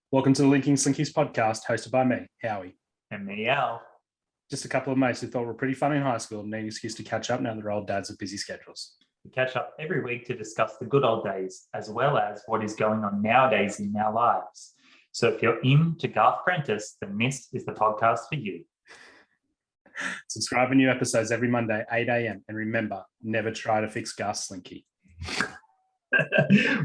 Welcome to the Slinkies podcast, hosted by me, Howie. And me, Al. Just a couple of mates who thought were pretty fun in high school and need an excuse to catch up now that their old dads have busy schedules. We catch up every week to discuss the good old days, as well as what is going on nowadays in our lives. So if you're into Gert Prentise, then this is the podcast for you. Subscribe to new episodes every Monday, 8 a.m. And remember, never try to fix Garth's Slinky.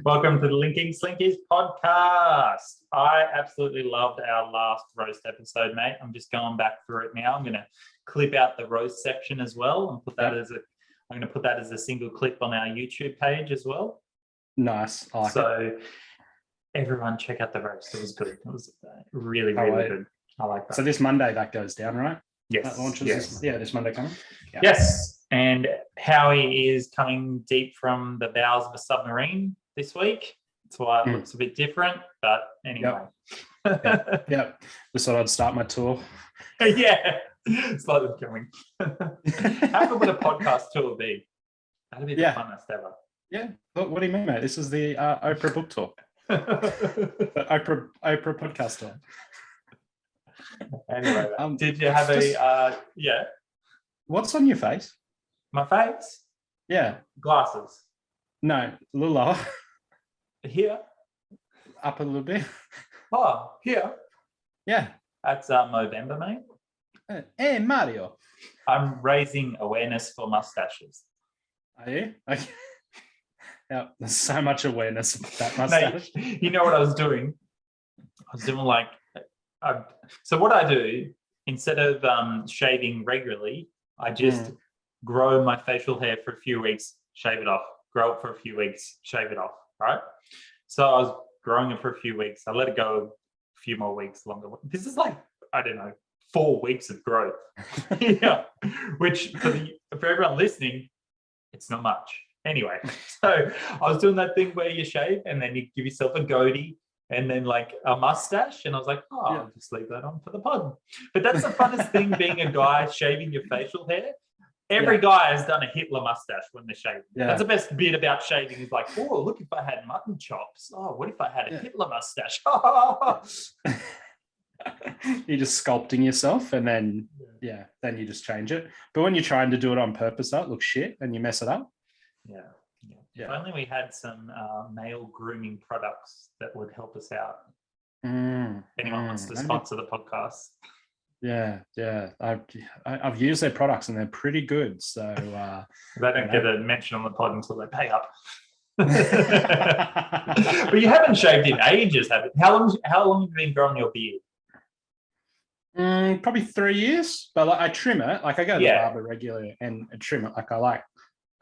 Welcome to the Slinkies podcast. I absolutely loved our last roast episode, mate. I'm just going back through it now. I'm going to clip out the roast section as well and put that I'm going to put that as a single clip on our YouTube page as well. Nice. I like it. Everyone check out the roast. It was good. It was really good. I like that. So this Monday that goes down, right? Yes. That launches this Monday coming? Yeah. Yes. And Howie is coming deep from the bowels of a submarine this week. That's why it looks a bit different. But anyway. Yep. Just thought I'd start my tour. Yeah. It's like them coming. How good would a podcast tour be? That'd be the funnest ever. Yeah. What do you mean, mate? This is the Oprah book tour. The Oprah podcast tour. Anyway, did you have What's on your face? My face? Yeah. Glasses. No, a little lower. Here? Up a little bit. Oh, here? Yeah. That's Movember, mate. Hey, Mario. I'm raising awareness for mustaches. Are you? Okay. Yeah, there's so much awareness about that mustache. Mate, you know what I was doing? I was doing so what I do, instead of shaving regularly, I just grow my facial hair for a few weeks, shave it off, grow it for a few weeks, shave it off, right? So I was growing it for a few weeks. I let it go a few more weeks longer. This is 4 weeks of growth. Yeah, which for everyone listening, it's not much. Anyway, so I was doing that thing where you shave and then you give yourself a goatee and then a mustache. And I was like, I'll just leave that on for the pod. But that's the funnest thing, being a guy shaving your facial hair. Every guy has done a Hitler mustache when they're shaving. Yeah. That's the best bit about shaving is look, if I had mutton chops. Oh, what if I had a Hitler mustache? You're just sculpting yourself and then, then you just change it. But when you're trying to do it on purpose, that looks shit and you mess it up. Yeah. If only we had some male grooming products that would help us out. Anyone wants to sponsor the podcast? Yeah. I've used their products and they're pretty good. So they don't get a mention on the pod until they pay up. But you haven't shaved in ages, have you? How long have you been growing your beard? Probably 3 years. But I trim it. I go to the barber regularly and trim it.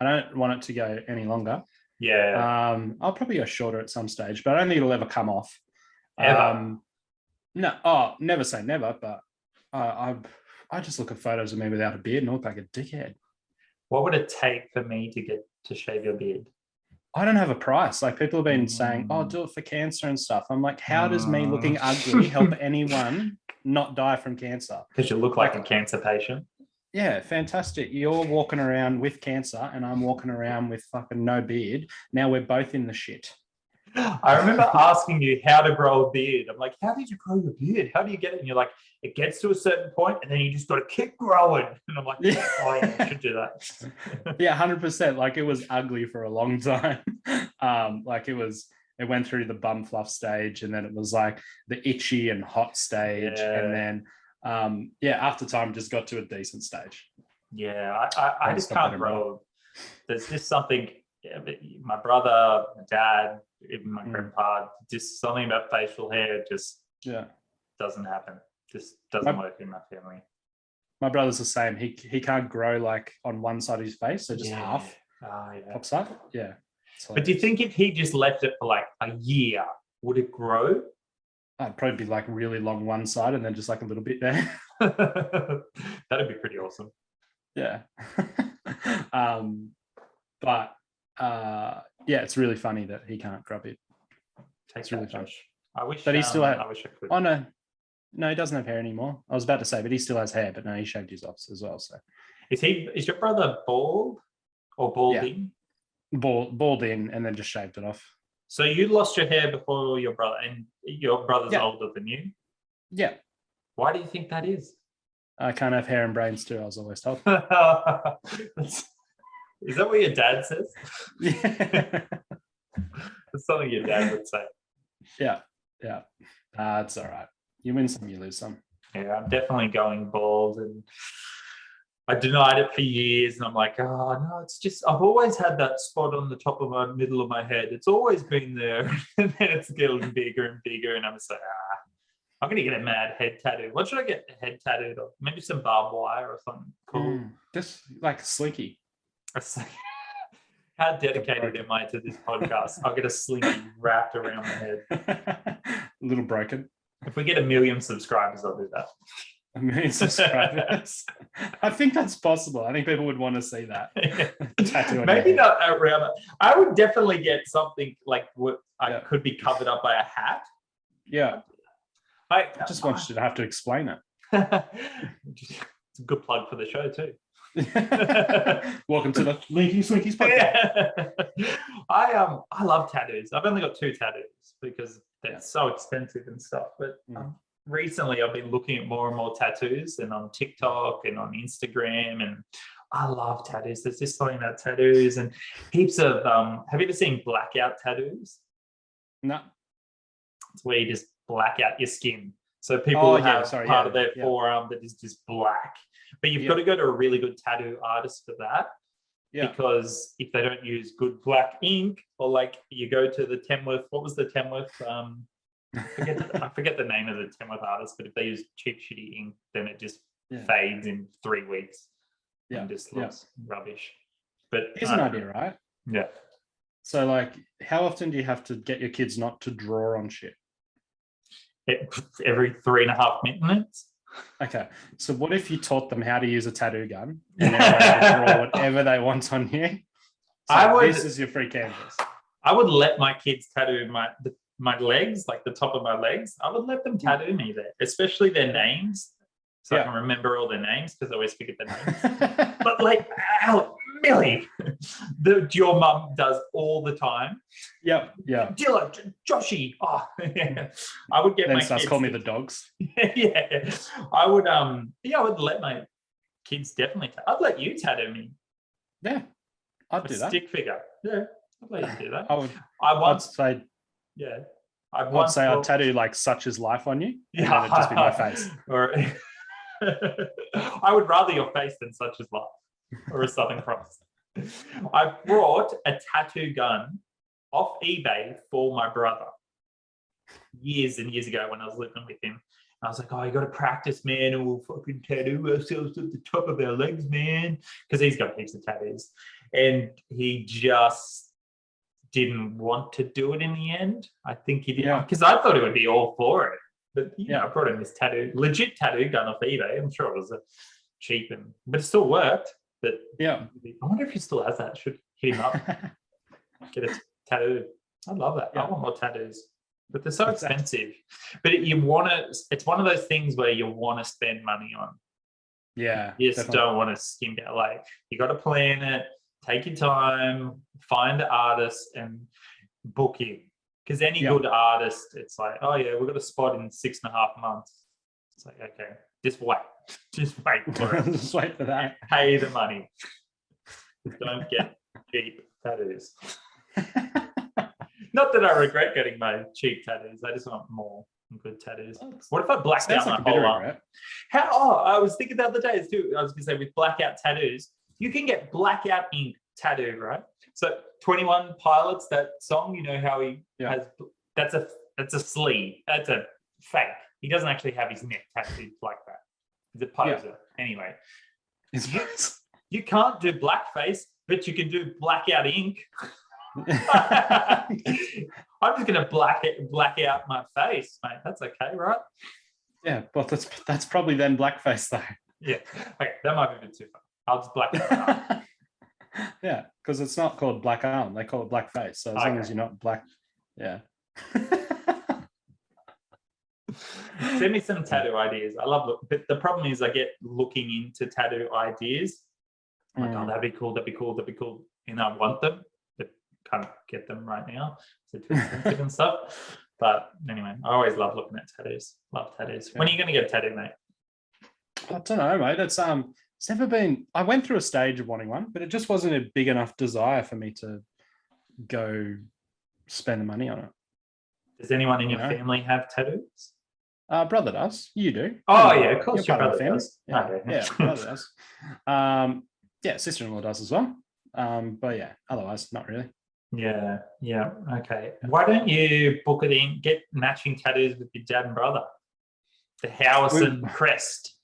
I don't want it to go any longer. Yeah. I'll probably go shorter at some stage, but I don't think it'll ever come off. Ever? No. Never say never, but I just look at photos of me without a beard and I look like a dickhead. What would it take for me to get to shave your beard? I don't have a price. People have been saying, do it for cancer and stuff. I'm like, how does me looking ugly help anyone not die from cancer? Because you look like a cancer patient. Yeah, fantastic. You're walking around with cancer and I'm walking around with fucking no beard. Now we're both in the shit. I remember asking you how to grow a beard. I'm like, how did you grow your beard? How do you get it? And you're like, it gets to a certain point and then you just got to keep growing. And I'm like, I should do that. Yeah, 100%. It was ugly for a long time. It went through the bum fluff stage and then it was the itchy and hot stage. Yeah. And then after time just got to a decent stage. Yeah, I just can't grow. There's just something, my brother, my dad, even my grandpa, just something about facial hair just doesn't happen. Just doesn't work in my family. My brother's the same. He can't grow on one side of his face, so just half pops up. Yeah. But do you think if he just left it for a year, would it grow? I'd probably be really long one side and then just a little bit there. That'd be pretty awesome. Yeah. It's really funny that he can't grow it. It's really funny. I wish. But he still had. I wish I could. Oh no, he doesn't have hair anymore. I was about to say, but he still has hair. But no, he shaved his off as well. So, is your brother bald or balding? Bald in and then just shaved it off. So you lost your hair before your brother, and your brother's older than you. Yeah. Why do you think that is? I can't have hair and brains too, I was always told. Is that what your dad says? Yeah. That's something your dad would say. Yeah. It's all right. You win some, you lose some. Yeah, I'm definitely going bald, and I denied it for years, and I'm like, oh no, it's just I've always had that spot on the top of my middle of my head. It's always been there, and then it's getting bigger and bigger, and I'm just like, I'm gonna get a mad head tattoo. What should I get a head tattooed of? Maybe some barbed wire or something cool. Just like a Slinky. How dedicated am I to this podcast? I'll get a Slinky wrapped around my head. A little broken. If we get 1 million subscribers, I'll do that. 1 million subscribers. I think that's possible. I think people would want to see that. Tattoo on Maybe your not around. I would definitely get something like what I could be covered up by a hat. Yeah. I just want you to have to explain it. It's a good plug for the show too. Welcome to the Slinkies podcast. I love tattoos. I've only got 2 tattoos because they're so expensive and stuff. But recently I've been looking at more and more tattoos, and on TikTok and on Instagram, and I love tattoos. There's just something about tattoos and heaps of have you ever seen blackout tattoos? No. It's where you just black out your skin. So people have part of their forearm that is just black. But you've got to go to a really good tattoo artist for that. Yeah. Because if they don't use good black ink, or like you go to the Tamworth, what was the Tamworth? I forget the name of the Tamworth artist, but if they use cheap, shitty ink, then it just fades in 3 weeks. And just looks rubbish. But here's an idea, right? Yeah. So, like, how often do you have to get your kids not to draw on shit? Every 3.5 minutes. Okay, so what if you taught them how to use a tattoo gun and they're allowed to draw whatever they want on you? So this is your free canvas. I would let my kids tattoo my legs, like the top of my legs. I would let them tattoo me there, especially their names, so I can remember all their names because I always forget their names. But like, Millie, your mum does all the time. Yep. Dilla, Joshy. Oh, yeah. I would get then my starts kids calling me the dogs. Yeah, I would. I would let my kids definitely. I'd let you tattoo me. Yeah, I'd do that. Stick figure. Yeah, I'd let you do that. I'd say. Yeah. I'd say I'd tattoo like "such is life" on you. Yeah, and it'd just be my face. Or I would rather your face than "such is life" or a Southern Cross. I brought a tattoo gun off eBay for my brother years and years ago when I was living with him. I was like, oh, you got to practice, man, and we'll fucking tattoo ourselves at the top of our legs, man, because he's got heaps of tattoos. And he just didn't want to do it in the end. I think he did, because I thought he would be all for it. But I brought him this legit tattoo gun off eBay. I'm sure it was cheap, but it still worked. But I wonder if he still has that. Should hit him up, get a tattoo. I love that. I want more tattoos, but they're so expensive. But it's one of those things where you want to spend money on. Yeah, you just don't want to skim down. Like, you got to plan it, take your time, find the artist, and book him. Because any good artist, it's like, oh yeah, we've got a spot in 6.5 months. It's like, okay, just wait for it. Just wait for that. Pay the money. Don't get cheap tattoos. Not that I regret getting my cheap tattoos. I just want more good tattoos. What if I blacked out my whole arm? I was thinking the other day too. I was going to say, with blackout tattoos, you can get blackout ink tattoo, right? So 21 Pilots, that song, you know how he has, that's a sleeve. That's a fake. He doesn't actually have his neck tattooed like that. He's a poser. Anyway, you can't do blackface, but you can do blackout ink. I'm just going to black out my face, mate. That's okay, right? Yeah, but that's probably then blackface though. Yeah. Okay, that might be a bit too far. I'll just black it out. Yeah, because it's not called black arm; they call it blackface. So as long as you're not black, Send me some tattoo ideas. I love it, but the problem is I get looking into tattoo ideas. I'm like, oh, that'd be cool, and I want them, but can't get them right now. It's too expensive and stuff. But anyway, I always love looking at tattoos. Love tattoos. When are you going to get a tattoo, mate? I don't know, mate. It's never been. I went through a stage of wanting one, but it just wasn't a big enough desire for me to go spend the money on it. Does anyone in your family have tattoos? Brother does. You do. Oh yeah, of course. Your brother does. Yeah, okay. Yeah, brother does. Yeah, sister-in-law does as well. But yeah, otherwise not really. Yeah. Okay. Why don't you book it in? Get matching tattoos with your dad and brother. The Howison crest.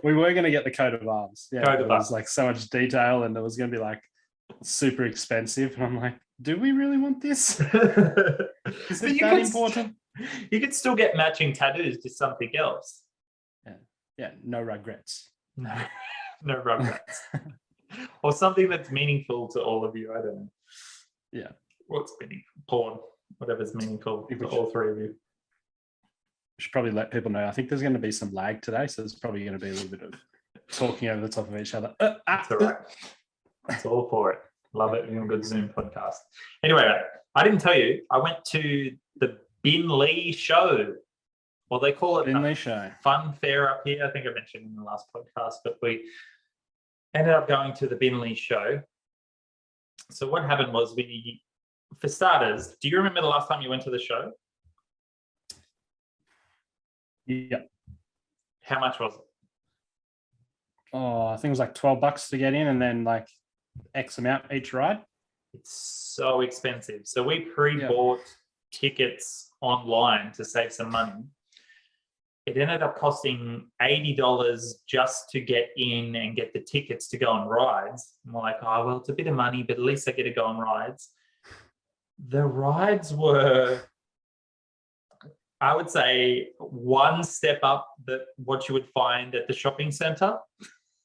We were going to get the coat of arms. Yeah, Coat it of was arms. like so much detail, and it was going to be like super expensive. And I'm like, do we really want this? Is it that important? You could still get matching tattoos to something else. Yeah. No regrets. No regrets. Or something that's meaningful to all of you. I don't know. Yeah. What's meaningful? Porn. Whatever's meaningful to all three of you. Should probably let people know. I think there's going to be some lag today, so there's probably going to be a little bit of talking over the top of each other. That's all right. That's all for it. Love it. You're a good Zoom podcast. Anyway, I didn't tell you. I went to the Bin Lee show. Well, they call it Bin Lee show. Fun fair up here. I think I mentioned in the last podcast, but we ended up going to the Bin Lee show. So what happened was for starters, do you remember the last time you went to the show? Yeah. How much was it? Oh, I think it was like $12 to get in, and then like X amount each ride. It's so expensive. So we pre-bought tickets online to save some money. It ended up costing $80 just to get in and get the tickets to go on rides. I'm like, oh, well, it's a bit of money, but at least I get to go on rides. The rides were, I would say, one step up that what you would find at the shopping center.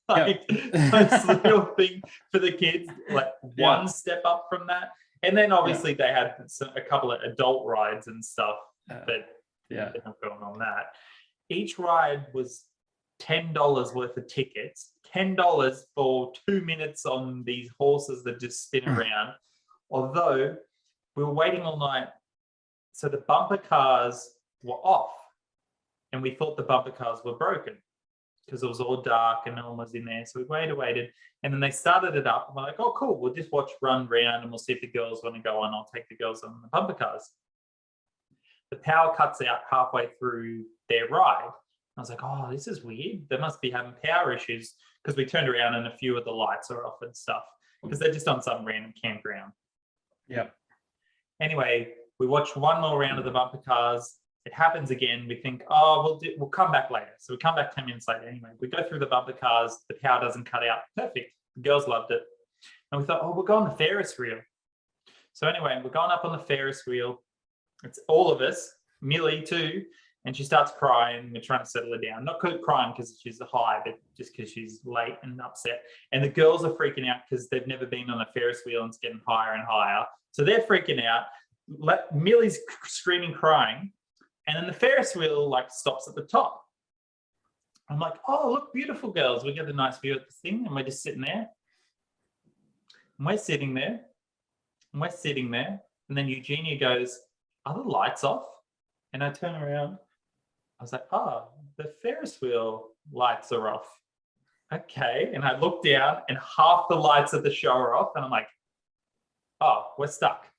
Like that's the real thing for the kids, like one step up from that. And then obviously they had a couple of adult rides and stuff, but they're not going on that. Each ride was $10 worth of tickets, $10 for 2 minutes on these horses that just spin around. Although we were waiting all night, so the bumper cars were off, and we thought the bumper cars were broken because it was all dark and no one was in there. So we waited, and then they started it up. And we're like, oh, cool, we'll just watch run round and we'll see if the girls want to go on. I'll take the girls on the bumper cars. The power cuts out halfway through their ride. I was like, oh, this is weird. They must be having power issues, because we turned around and a few of the lights are off and stuff because they're just on some random campground. Yeah. Anyway, we watched one more round of the bumper cars. It happens again. We think, oh, we'll come back later. So we come back 10 minutes later. Anyway, we go through the bumper cars. The power doesn't cut out. Perfect. The girls loved it. And we thought, oh, we'll go on the Ferris wheel. So anyway, we're going up on the Ferris wheel. It's all of us, Millie too. And she starts crying. We're trying to settle her down. Not crying because she's high, but just because she's late and upset. And the girls are freaking out because they've never been on a Ferris wheel and it's getting higher and higher. So they're freaking out. Millie's screaming, crying. And then the Ferris wheel like stops at the top. I'm like, oh, look, beautiful girls. We get a nice view at the thing, and we're just sitting there. And we're sitting there. And we're sitting there. And then Eugenia goes, are the lights off? And I turn around. I was like, oh, the Ferris wheel lights are off. Okay. And I look down, and half the lights of the show are off. And I'm like, oh, we're stuck.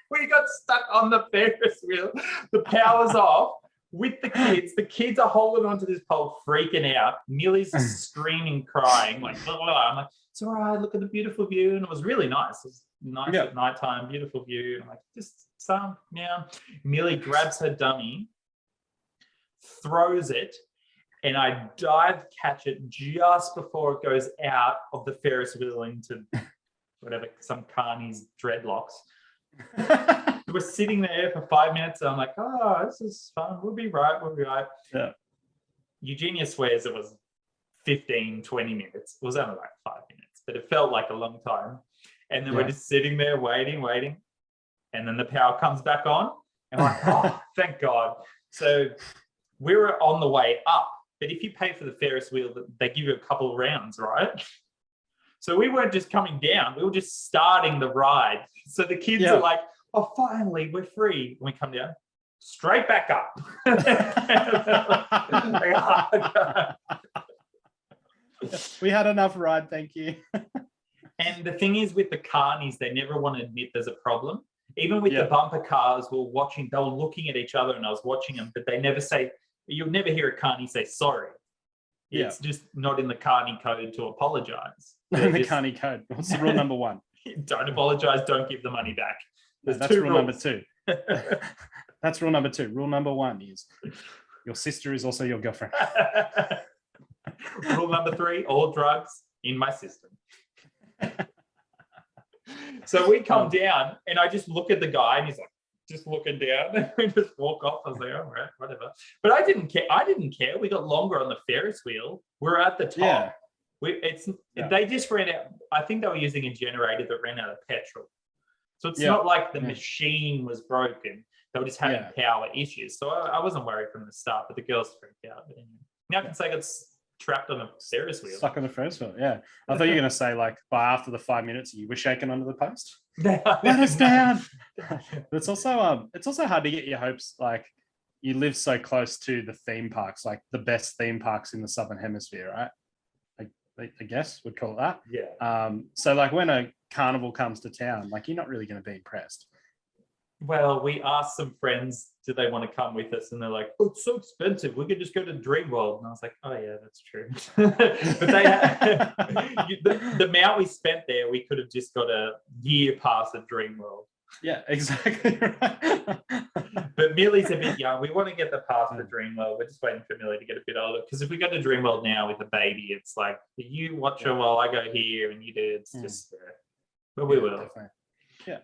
We got stuck on the Ferris wheel. The power's off with the kids. The kids are holding onto this pole, freaking out. Millie's screaming, crying, like, blah, blah, blah. I'm like, it's all right. Look at the beautiful view. And it was really nice. It was nice at nighttime, beautiful view. And I'm like, just some, yeah. Millie grabs her dummy, throws it, and I dive catch it just before it goes out of the Ferris wheel into whatever, some carney's dreadlocks. We're sitting there for 5 minutes, and I'm like, oh, this is fun. We'll be right. Yeah. Eugenia swears it was 15, 20 minutes. It was only like 5 minutes, but it felt like a long time. And then we're just sitting there waiting. And then the power comes back on. And I'm like, oh, thank God. So we were on the way up. But if you pay for the Ferris wheel, they give you a couple of rounds, right? So we weren't just coming down, we were just starting the ride. So the kids are like, oh, finally, we're free. When we come down, straight back up. We had enough ride, thank you. And the thing is with the carnies, they never want to admit there's a problem. Even with the bumper cars, they were looking at each other and I was watching them, but they never say, you'll never hear a carny say sorry. It's just not in the carny code to apologize. The carny code. What's the rule number 1? Don't apologize, don't give the money back. That's rule number 2. That's rule number 2. Rule number 1 is your sister is also your girlfriend. Rule number 3, all drugs in my system. So we come down and I just look at the guy and he's like, just looking down, and we just walk off. I was like, all right, whatever. But I didn't care. We got longer on the Ferris wheel. We're at the top. They just ran out. I think they were using a generator that ran out of petrol. So it's not like the machine was broken. They were just having power issues. So I wasn't worried from the start, but the girls freaked out. But anyway, now I can say I got trapped on a Ferris wheel. Stuck on the Ferris wheel, yeah. I thought you were going to say, like, by after the 5 minutes, you were shaking under the post. Let us down. But it's also hard to get your hopes. Like, you live so close to the theme parks, like the best theme parks in the Southern Hemisphere, right? I guess would call it that. Yeah. So like when a carnival comes to town, like you're not really going to be impressed. Well, we asked some friends, do they want to come with us? And they're like, oh, it's so expensive. We could just go to Dreamworld. And I was like, oh, yeah, that's true. But the amount we spent there, we could have just got a year pass at Dreamworld. Yeah, exactly. Right. But Millie's a bit young. We want to get the pass for Dreamworld. We're just waiting for Millie to get a bit older. Because if we go to Dreamworld now with a baby, it's like, you watch her while I go here and you do. It's just, but we will. Definitely. Yeah.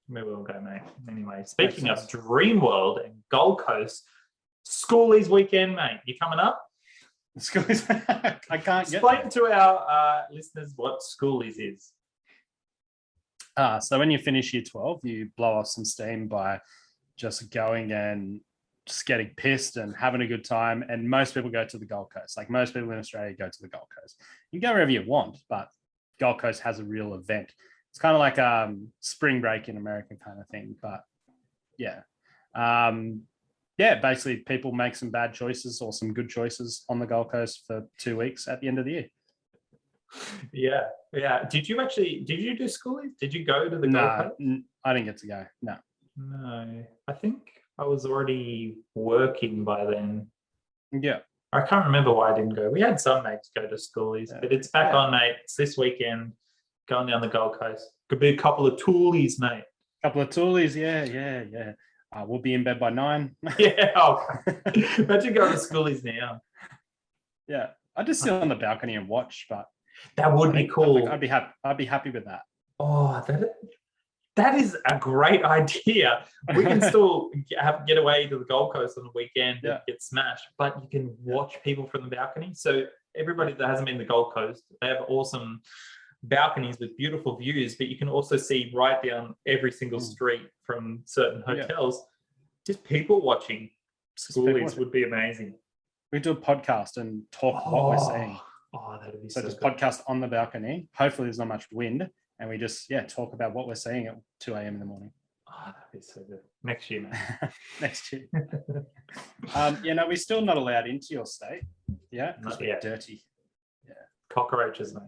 We will go, mate. Anyway, speaking of Dreamworld and Gold Coast, Schoolies weekend, mate. You coming up? Schoolies. I can't explain to our listeners what Schoolies is. So when you finish year 12, you blow off some steam by just going and just getting pissed and having a good time. And most people go to the Gold Coast. Like most people in Australia go to the Gold Coast. You can go wherever you want, but Gold Coast has a real event. It's kind of like spring break in America kind of thing. But yeah. Basically people make some bad choices or some good choices on the Gold Coast for 2 weeks at the end of the year. Yeah. Did you do Schoolies? Did you go to the Gold Coast? I didn't get to go. No. I think I was already working by then. Yeah. I can't remember why I didn't go. We had some mates go to Schoolies, but it's back on, mate. It's this weekend, going down the Gold Coast. Could be a couple of toolies, mate. Yeah. We'll be in bed by 9. Yeah. Imagine going to Schoolies now. Yeah. I'd just sit on the balcony and watch, but that would be cool. I'd be happy with that. Oh, that is a great idea. We can still get away to the Gold Coast on the weekend and get smashed, but you can watch people from the balcony. So everybody that hasn't been to the Gold Coast, they have awesome balconies with beautiful views, but you can also see right down every single street from certain hotels. Just people watching Schoolies would be amazing. We do a podcast and talk what we're seeing. Oh, that'd be so so just good. Podcast on the balcony. Hopefully there's not much wind. And we just, talk about what we're seeing at 2 a.m. in the morning. Oh, that'd be so good. Next year, mate. Next year. We're still not allowed into your state. Yeah, because we're dirty. Yeah. Cockroaches, mate.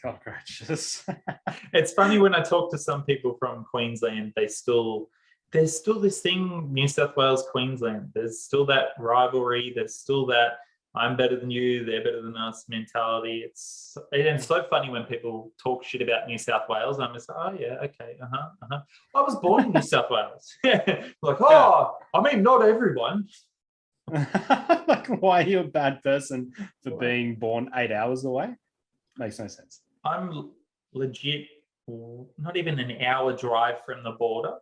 Cockroaches. It's funny when I talk to some people from Queensland, there's still this thing, New South Wales, Queensland. There's still that rivalry. There's still that I'm better than you, they're better than us mentality. It's so funny when people talk shit about New South Wales. I'm just like, oh yeah, okay, I was born in New South Wales. Like, I mean, not everyone. Like, why are you a bad person for being born 8 hours away? Makes no sense. I'm legit not even an hour drive from the border.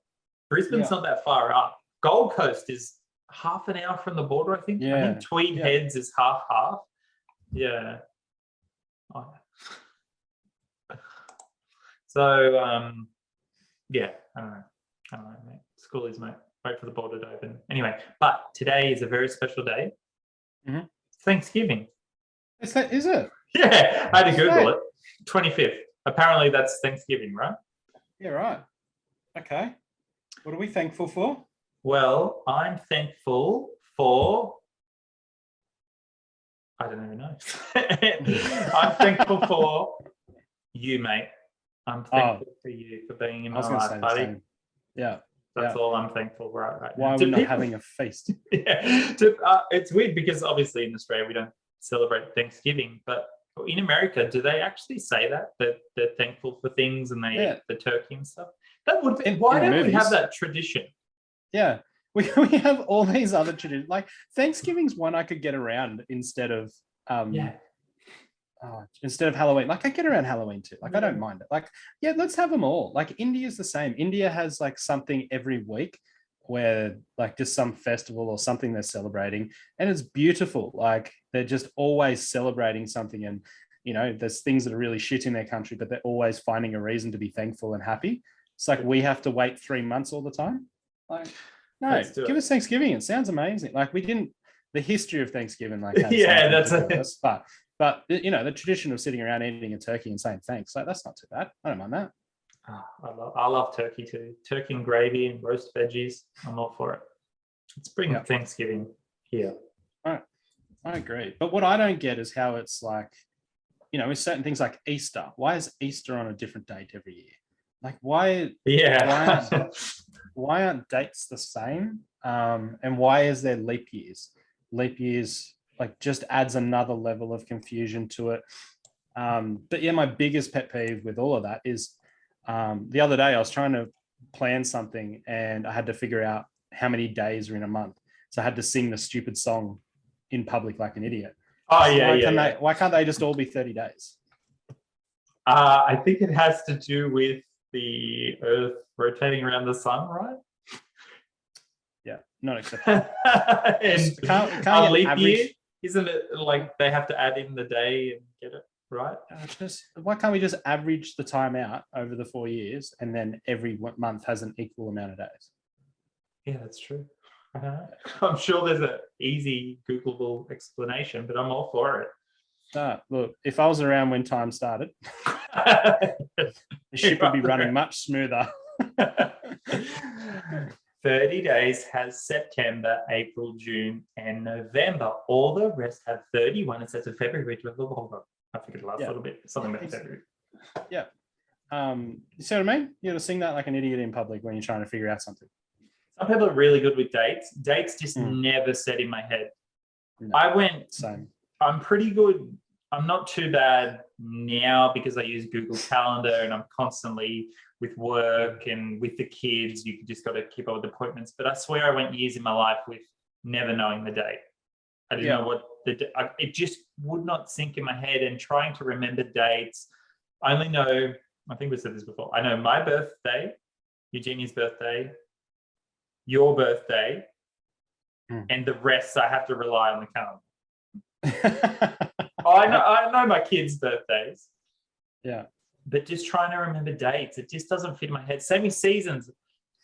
Brisbane's not that far up. Gold Coast is half an hour from the border, I think. I think Tweed Heads is half. Yeah. Oh. So, I don't know, mate. Schoolies, mate. Wait for the border to open. Anyway, but today is a very special day. Mm-hmm. Thanksgiving. Is it? Yeah, I had to Google it. 25th. Apparently that's Thanksgiving, right? Yeah, right. Okay. What are we thankful for? Well, I'm thankful for... I don't even know. I'm thankful for you, mate. I'm thankful for you for being in I my was going to life, say the buddy. same. Yeah. That's all I'm thankful for right Why now. are we not having a feast? Yeah. It's weird because obviously in Australia we don't celebrate Thanksgiving, but in America, do they actually say that they're thankful for things and they eat the turkey and stuff? That would be. Why don't we have that tradition? Yeah. We have all these other traditions. Like Thanksgiving's one I could get around instead of Halloween. Like I get around Halloween too. Like I don't mind it. Like, yeah, let's have them all. Like India's the same. India has like something every week where like just some festival or something they're celebrating, and it's beautiful. Like they're just always celebrating something, and there's things that are really shit in their country, but they're always finding a reason to be thankful and happy. It's like we have to wait 3 months all the time. Like, no, give us Thanksgiving. It sounds amazing. Like the history of Thanksgiving, like that's but the tradition of sitting around eating a turkey and saying thanks, like that's not too bad. I don't mind that. I love turkey too. Turkey and gravy and roast veggies. I'm all for it. Let's bring Thanksgiving here. I agree. But what I don't get is how it's like, with certain things like Easter. Why is Easter on a different date every year? Like why aren't dates the same? And why is there leap years? Leap years like just adds another level of confusion to it. But yeah, my biggest pet peeve with all of that is the other day I was trying to plan something and I had to figure out how many days are in a month. So I had to sing the stupid song in public like an idiot. Why can't they just all be 30 days? I think it has to do with the Earth rotating around the sun, right? Yeah, not acceptable. And can't leap year, isn't it like they have to add in the day and get it right? Why can't we just average the time out over the 4 years and then every month has an equal amount of days? Yeah, that's true. I'm sure there's an easy Googleable explanation, but I'm all for it. Look, if I was around when time started, the ship would be running much smoother. 30 days has September, April, June, and November. All the rest have 31. It says in February. I think it lasts a little bit. Something about February. Yeah. You see what I mean? You got to sing that like an idiot in public when you're trying to figure out something. Some people are really good with dates. Dates just never set in my head. No, same. I'm pretty good. I'm not too bad now because I use Google Calendar and I'm constantly with work and with the kids. You just got to keep up with appointments. But I swear I went years in my life with never knowing the date. I didn't know what it just would not sink in my head, and trying to remember dates. I only know, I think we said this before. I know my birthday, Eugenia's birthday, your birthday, and the rest I have to rely on the calendar. I know my kids' birthdays. Yeah. But just trying to remember dates, it just doesn't fit in my head. Same with seasons.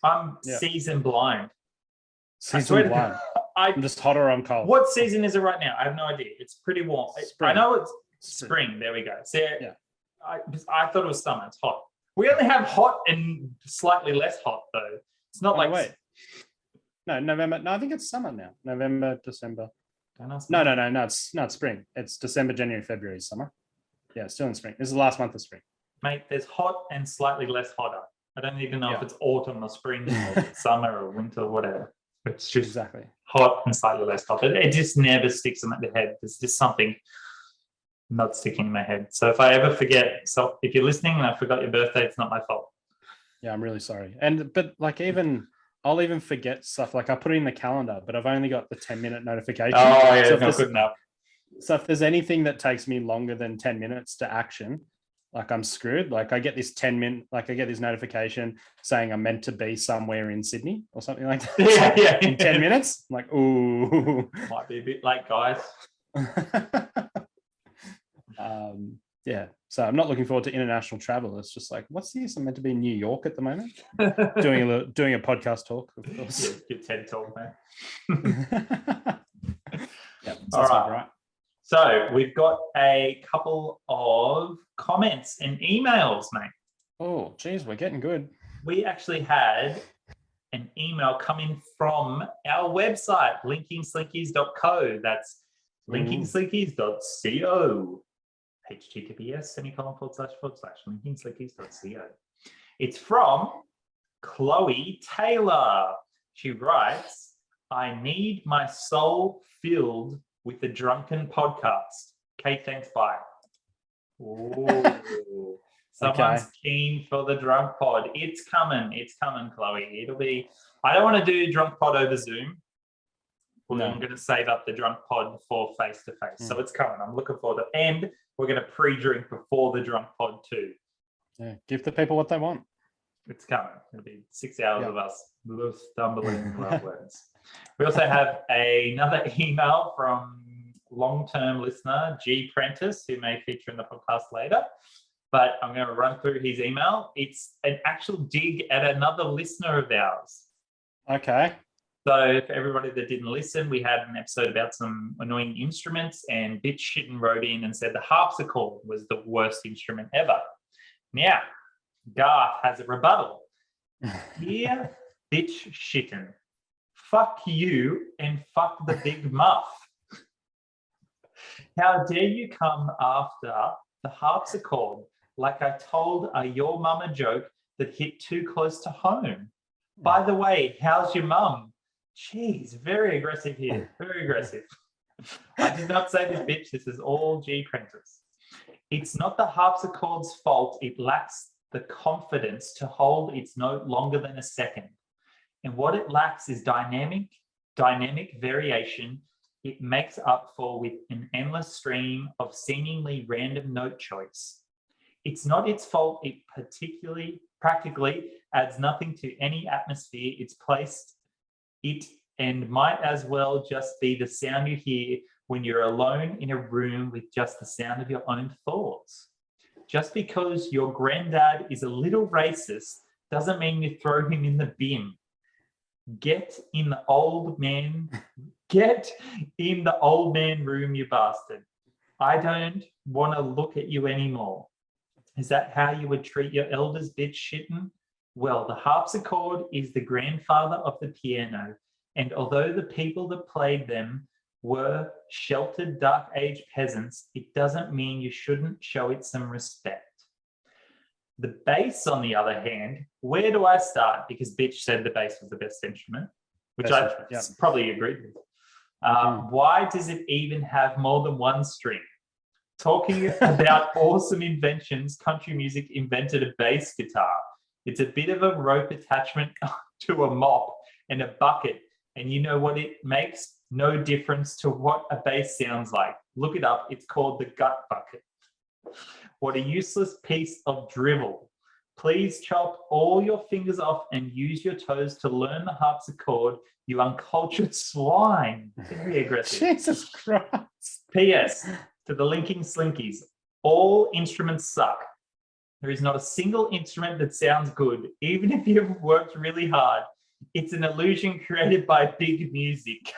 I'm season blind. Season blind. I'm just hot or I'm cold. What season is it right now? I have no idea. It's pretty warm. Spring. I know it's spring. There we go. So I thought it was summer. It's hot. We only have hot and slightly less hot though. It's not wait. No, November. No, I think it's summer now. November, December. No, it's spring. It's December, January, February, summer. Yeah, still in spring. This is the last month of spring. Mate, there's hot and slightly less hotter. I don't even know if it's autumn or spring or summer or winter or whatever. It's just hot and slightly less hot. It just never sticks in the head. There's just something not sticking in my head. So if I ever forget, so if you're listening and I forgot your birthday, it's not my fault. Yeah, I'm really sorry. But like I'll even forget stuff. Like I put it in the calendar, but I've only got the 10-minute notification. Oh, yeah, not good enough. So if there's anything that takes me longer than 10 minutes to action, like I'm screwed. Like I get this 10-minute, like I get this notification saying I'm meant to be somewhere in Sydney or something like that. In 10 minutes. I'm like, ooh. Might be a bit late, guys. So I'm not looking forward to international travel. It's just like, what's this? I'm meant to be in New York at the moment, doing a podcast talk, of course. Yeah, your TED talk, man. Yeah, so that's right. So we've got a couple of comments and emails, mate. Oh, geez, we're getting good. We actually had an email coming from our website, linkingslinkies.co. That's linkingslinkies.co. https://linkingslinkies.co. It's from Chloe Taylor. She writes, I need my soul filled with the drunken podcast. Okay, thanks, bye. Ooh. Someone's keen for the drunk pod. It's coming, Chloe. It'll be, I don't want to do drunk pod over Zoom. No. I'm going to save up the drunk pod for face-to-face. So it's coming. I'm looking forward to it. And we're going to pre-drink before the drunk pod too. Yeah, give the people what they want. It's coming. It'll be 6 hours of us stumbling words. We also have another email from long-term listener, Gert Prentise, who may feature in the podcast later. But I'm going to run through his email. It's an actual dig at another listener of ours. Okay. So for everybody that didn't listen, we had an episode about some annoying instruments, and Bitch Shitten wrote in and said the harpsichord was the worst instrument ever. Now, Garth has a rebuttal. Dear Bitch Shitten, fuck you and fuck the big muff. How dare you come after the harpsichord like I told a your mama joke that hit too close to home. By the way, how's your mum? Jeez, very aggressive here. Very aggressive. I did not say this, bitch. This is all Gert Prentise. It's not the harpsichord's fault. It lacks the confidence to hold its note longer than a second. And what it lacks is dynamic variation it makes up for with an endless stream of seemingly random note choice. It's not its fault. It practically adds nothing to any atmosphere it's placed it, and might as well just be the sound you hear when you're alone in a room with just the sound of your own thoughts. Just because your granddad is a little racist doesn't mean you throw him in the bin. Get in the old man room, you bastard. I don't want to look at you anymore. Is that how you would treat your elders, bitch shitten? Well, the harpsichord is the grandfather of the piano, and although the people that played them were sheltered Dark Age peasants, it doesn't mean you shouldn't show it some respect. The bass, on the other hand, where do I start? Because bitch said the bass was the best instrument, which probably agreed with. Why does it even have more than one string? Talking about awesome inventions, country music invented a bass guitar. It's a bit of a rope attachment to a mop and a bucket. And you know what it makes? No difference to what a bass sounds like. Look it up. It's called the gut bucket. What a useless piece of drivel. Please chop all your fingers off and use your toes to learn the harpsichord, you uncultured swine. Very aggressive. Jesus Christ. P.S. To the linking slinkies, all instruments suck. There is not a single instrument that sounds good, even if you've worked really hard. It's an illusion created by big music.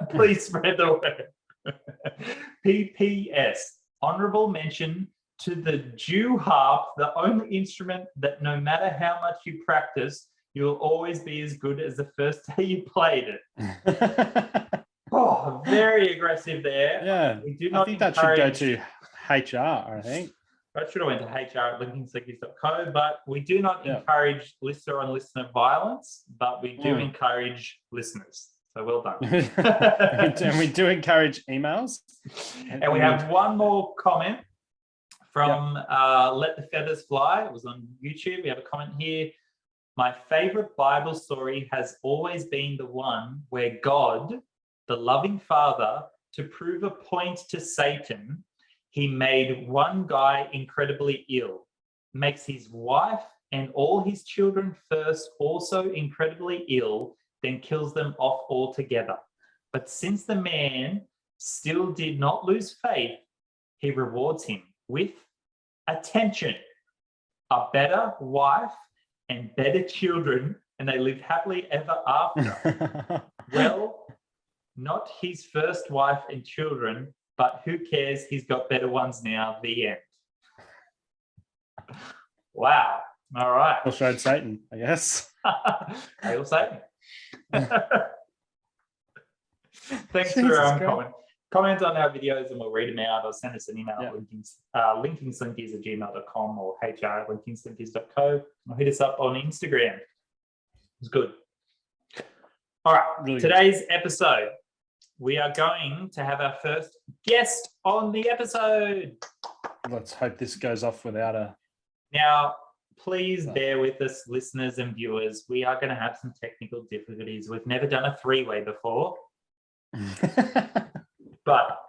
Please spread the word. P.P.S. Honorable mention to the Jew harp, the only instrument that no matter how much you practice, you'll always be as good as the first day you played it. Oh, very aggressive there. Yeah, I think that should go to HR, I think. That should have went to HR@linkingslinkies.co, but we do not encourage listener-on-listener violence, but we do encourage listeners. So well done. And we do encourage emails. And we have one more comment from Let the Feathers Fly. It was on YouTube. We have a comment here. My favorite Bible story has always been the one where God, the loving Father, to prove a point to Satan, he made one guy incredibly ill, makes his wife and all his children first also incredibly ill, then kills them off altogether. But since the man still did not lose faith, he rewards him with attention, a better wife and better children, and they live happily ever after. Well, not his first wife and children, but who cares? He's got better ones now. The end. Wow. All right. Hail showed Satan, I guess. Hail Satan. Thanks Jesus for Christ. comment on our videos and we'll read them out, or send us an email Yeah. at linkingslinkies@gmail.com or hr@linkingslinkies.co, or hit us up on Instagram. It's good. All right, Really today's episode, we are going to have our first guest on the episode. Let's hope this goes off without a. Now, please bear with us, listeners and viewers. We are going to have some technical difficulties. We've never done a three-way before, but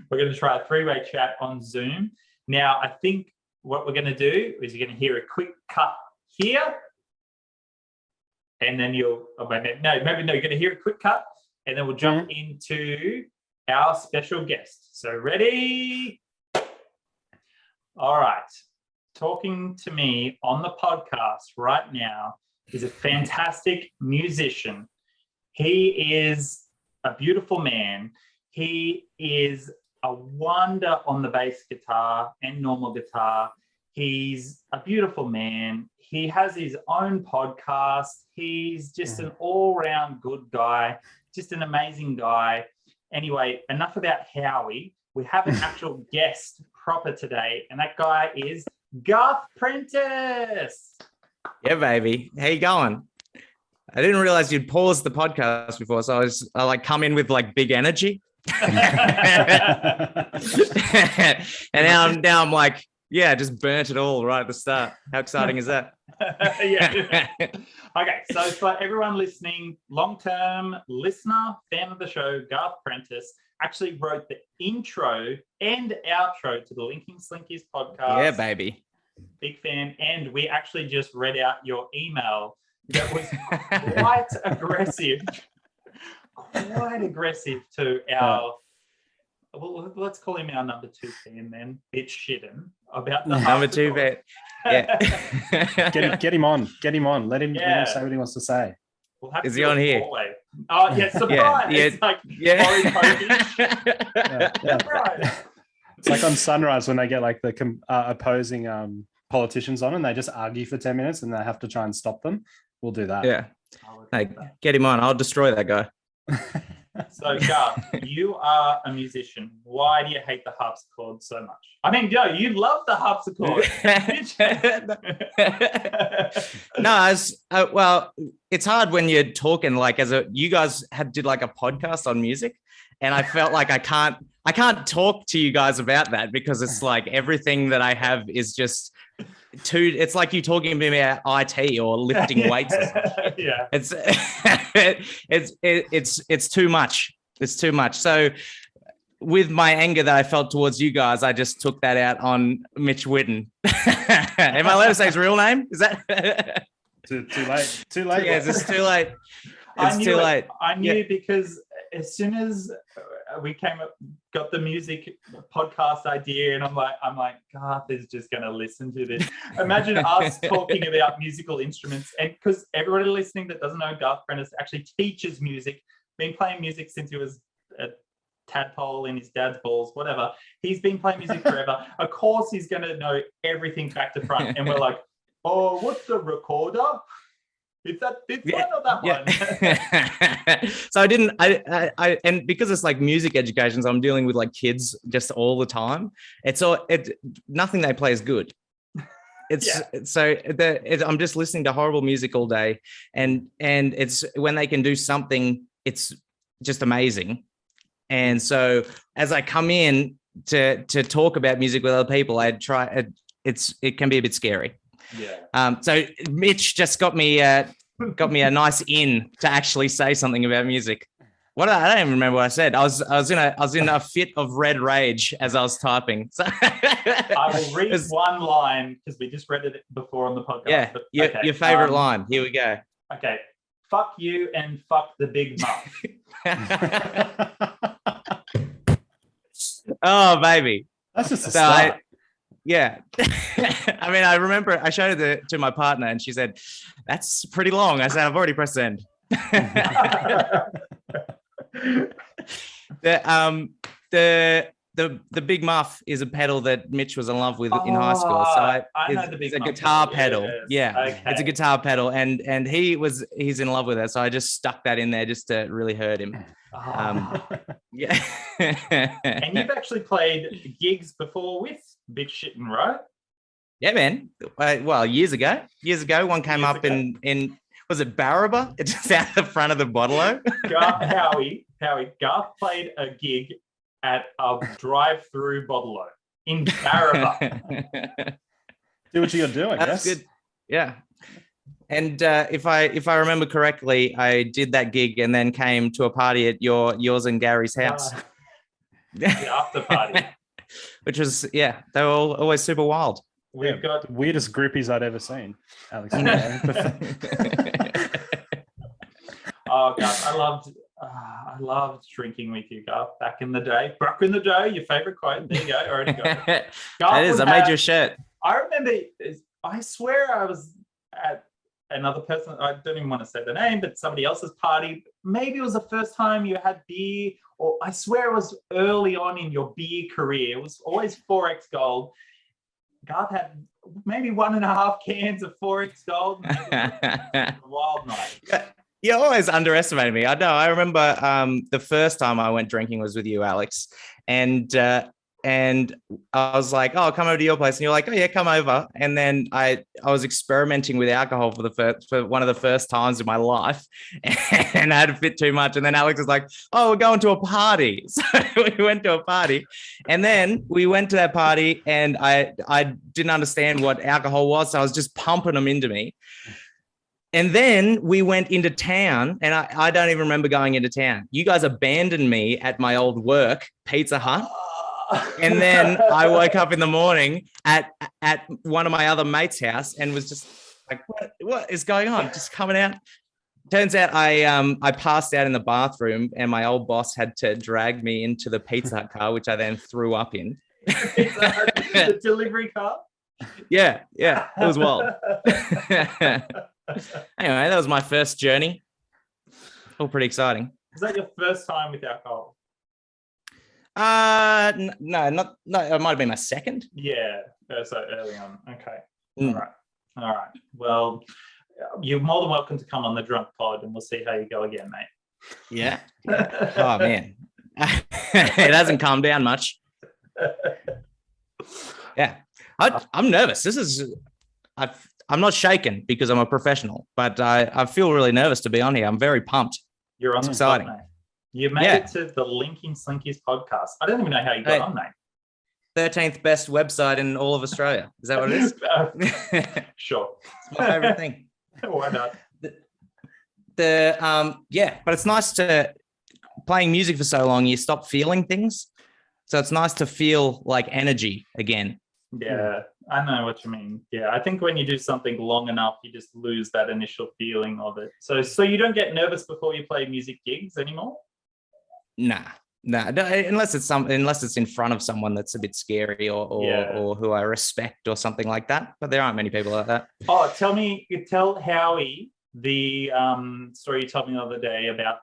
we're going to try a three-way chat on Zoom. Now, I think what we're going to do is you're going to hear a quick cut here, and then you're going to hear a quick cut, and then we'll jump into our special guest. So ready? All right. Talking to me on the podcast right now is a fantastic musician. He is a beautiful man. He is a wonder on the bass guitar and normal guitar. He's a beautiful man. He has his own podcast. He's just an all-round good guy, just an amazing guy. Anyway, enough about Howie. We have an actual guest proper today, and that guy is Gert Prentise. Yeah, baby. How you going? I didn't realize you'd paused the podcast before, so I like come in with like big energy. And now I'm like, yeah, just burnt it all right at the start. How exciting is that? Yeah. Okay, so for everyone listening, long-term listener, fan of the show, Gert Prentise actually wrote the intro and outro to the Linking Slinkies podcast. Yeah, baby. Big fan. And we actually just read out your email that was quite aggressive. Quite aggressive to our, well, let's call him our number 2 fan then, bitch shitting about the number 2 fan. Yeah. Get him on. Let him say what he wants to say. We'll have Is to he do on it here? four-way. Oh, yeah, surprise. Yeah. It's like Yeah. Surprise. It's like on Sunrise when they get like the opposing politicians on and they just argue for 10 minutes and they have to try and stop them. We'll do that. Yeah. Hey, get him on. I'll destroy that guy. So, Gert, you are a musician. Why do you hate the harpsichord so much? I mean, you love the harpsichord. No, well, it's hard when you're talking like you guys did like a podcast on music, and I felt like I can't talk to you guys about that because it's like everything that I have is just it's like you talking to me about IT or lifting weights or something. Yeah. It's too much. It's too much. So with my anger that I felt towards you guys, I just took that out on Mitch Whitten. Am I allowed to say his real name? Is that too late? Too late. Yeah, it's too late. It's too late. I knew because as soon as we got the music podcast idea, and I'm like, Garth is just going to listen to this. Imagine us talking about musical instruments, and because everybody listening that doesn't know, Gert Prentise actually teaches music. Been playing music since he was a tadpole in his dad's balls, whatever. He's been playing music forever. Of course, he's going to know everything back to front, and we're like, oh, what's the recorder? Is that this one or that one? So I didn't, I, and because it's like music education, so I'm dealing with like kids just all the time. Nothing they play is good. I'm just listening to horrible music all day, and it's when they can do something, it's just amazing. And so as I come in to talk about music with other people, it can be a bit scary. Yeah. So Mitch just got me a nice in to actually say something about music. I don't even remember what I said. I was in a fit of red rage as I was typing. So I will read one line because we just read it before on the podcast. Yeah, but, your favorite line. Here we go. Okay. Fuck you and fuck the big mouth. Oh, baby. That's just a start. Yeah. I mean, I remember I showed it to my partner and she said, that's pretty long. I said, I've already pressed send. the Big Muff is a pedal that Mitch was in love with in high school. So I know the Big it's a Muff guitar pedal, pedal. yes. Yeah, Okay. it's a guitar pedal, and he's in love with it. So I just stuck that in there just to really hurt him. Yeah. And you've actually played gigs before with Big Shittin', right? Yeah, man. Well, years ago, one came up in was it Barraba? It's just out the front of the bottle-o. Howie, Garth played a gig at a drive-through bottle-o in Barraba. Do what you gotta do, I That's guess. good. Yeah. And if I remember correctly, I did that gig and then came to a party at yours and Gary's house. The after party. Which was, they were always super wild. We've got the weirdest groupies I'd ever seen, Alex. Oh God, I loved drinking with you, Garth, back in the day. Back in the day, your favorite quote. There you go. Already got it. That is. I made your shirt. I remember. I swear I was at another person. I don't even want to say the name, but somebody else's party. Maybe it was the first time you had beer, or I swear it was early on in your beer career. It was always 4X Gold. Garth had maybe 1.5 cans of 4X Gold. A wild night. Yeah. You always underestimated me. I know. I remember the first time I went drinking was with you, Alex, and I was like, "Oh, I'll come over to your place," and you're like, "Oh yeah, come over." And then I was experimenting with alcohol for one of the first times in my life, and I had a bit too much. And then Alex was like, "Oh, we're going to a party," so we went to a party, and then we went to that party, and I didn't understand what alcohol was, so I was just pumping them into me. And then we went into town, and I don't even remember going into town. You guys abandoned me at my old work, Pizza Hut. And then I woke up in the morning at one of my other mates' house and was just like, what is going on? Just coming out. Turns out I passed out in the bathroom, and my old boss had to drag me into the Pizza Hut car, which I then threw up in. The delivery car? Yeah, it was wild. Anyway, that was my first journey. All pretty exciting. Is that your first time with alcohol? No, not. It might have been my second. Yeah, so early on. Okay. All right. Well, you're more than welcome to come on the Drunk Pod, and we'll see how you go again, mate. Yeah. Oh man, it hasn't calmed down much. Yeah, I'm nervous. I'm not shaken because I'm a professional, but I feel really nervous to be on here. I'm very pumped. You're on exciting. Spot, mate. You made it to the Linking Slinkies podcast. I don't even know how you got on, mate. 13th best website in all of Australia. Is that what it is? Sure. It's my favorite thing. Why not? But it's nice to playing music for so long. You stop feeling things, so it's nice to feel like energy again. Yeah, I know what you mean. Yeah, I think when you do something long enough, you just lose that initial feeling of it. So you don't get nervous before you play music gigs anymore? Nah, unless it's in front of someone that's a bit scary or who I respect or something like that. But there aren't many people like that. Oh, tell Howie the story you told me the other day about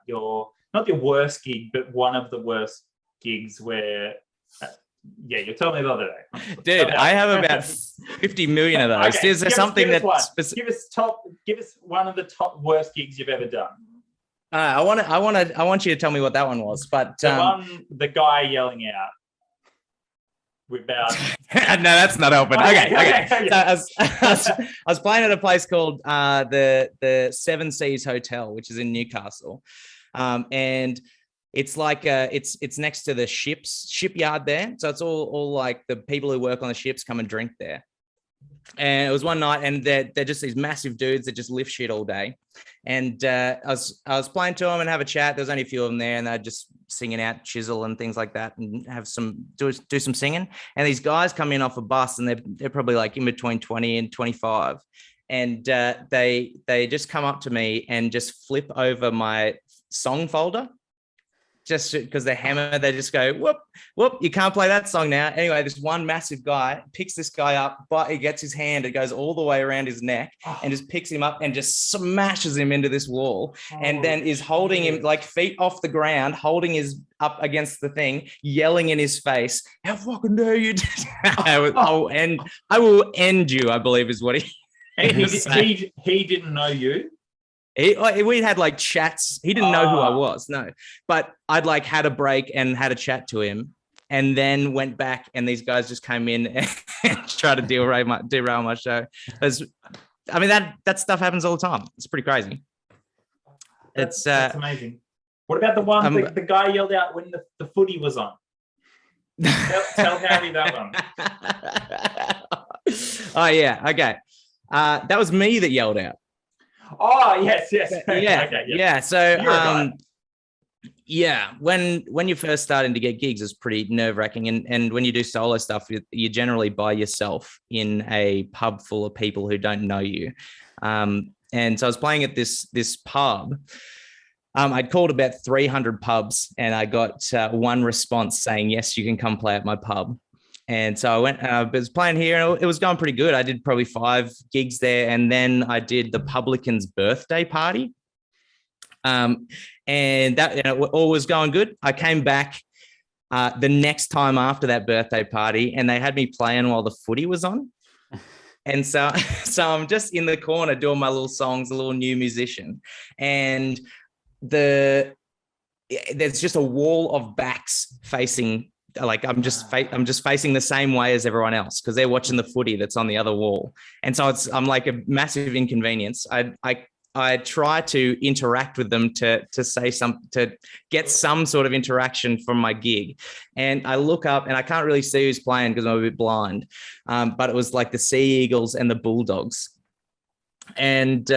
not your worst gig, but one of the worst gigs where. You told me the other day. Dude, I have about 50 million of those. Okay, Is there something give us one of the top worst gigs you've ever done. I want you to tell me what that one was. But the guy yelling out without. No, that's not open. Okay. So I was playing at a place called the Seven Seas Hotel, which is in Newcastle, and it's like it's next to the shipyard there. So it's all like the people who work on the ships come and drink there. And it was one night, and they're just these massive dudes that just lift shit all day. And I was playing to them and have a chat. There was only a few of them there, and they're just singing out Chisel and things like that, and have do some singing. And these guys come in off a bus, and they're probably like in between 20 and 25, and they just come up to me and just flip over my song folder. just because they're hammered, they just go, whoop, whoop, you can't play that song now. Anyway, this one massive guy picks this guy up, but he gets his hand, it goes all the way around his neck and just picks him up and just smashes him into this wall, and then is holding him like feet off the ground, holding his up against the thing, yelling in his face, how fucking dare you? I will end you, I believe is what he he didn't know you. We had like chats. He didn't know who I was, no. But I'd like had a break and had a chat to him, and then went back, and these guys just came in and tried to derail my show. I mean, that stuff happens all the time. It's pretty crazy. That's amazing. What about the one the guy yelled out when the footy was on? Tell Howie that one. Oh yeah, okay. That was me that yelled out. Oh yes. Yeah, okay, yeah. So when you're first starting to get gigs, it's pretty nerve-wracking, and when you do solo stuff, you're generally by yourself in a pub full of people who don't know you. And so I was playing at this pub. I'd called about 300 pubs, and I got one response saying, yes, you can come play at my pub. And so I went, I was playing here, and it was going pretty good. I did probably 5 gigs there. And then I did the publican's birthday party. And that all was going good. I came back the next time after that birthday party, and they had me playing while the footy was on. And so I'm just in the corner doing my little songs, a little new musician. And there's just a wall of backs facing, like I'm just facing the same way as everyone else because they're watching the footy that's on the other wall. And so I'm like a massive inconvenience. I try to interact with them to get some sort of interaction from my gig. And I look up and I can't really see who's playing because I'm a bit blind. But it was like the Sea Eagles and the Bulldogs. And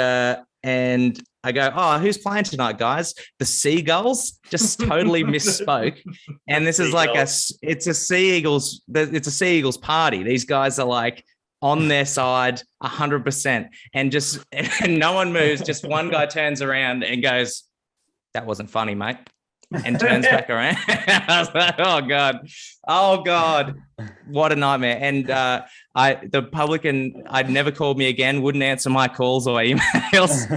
I go, oh, who's playing tonight, guys? The Seagulls. Just totally misspoke. And this is like it's a Sea Eagles party. These guys are like on their side 100%, and no one moves. Just one guy turns around and goes, that wasn't funny, mate, and turns back around. I was like, oh God, what a nightmare. And the publican, I'd never called me again, wouldn't answer my calls or emails.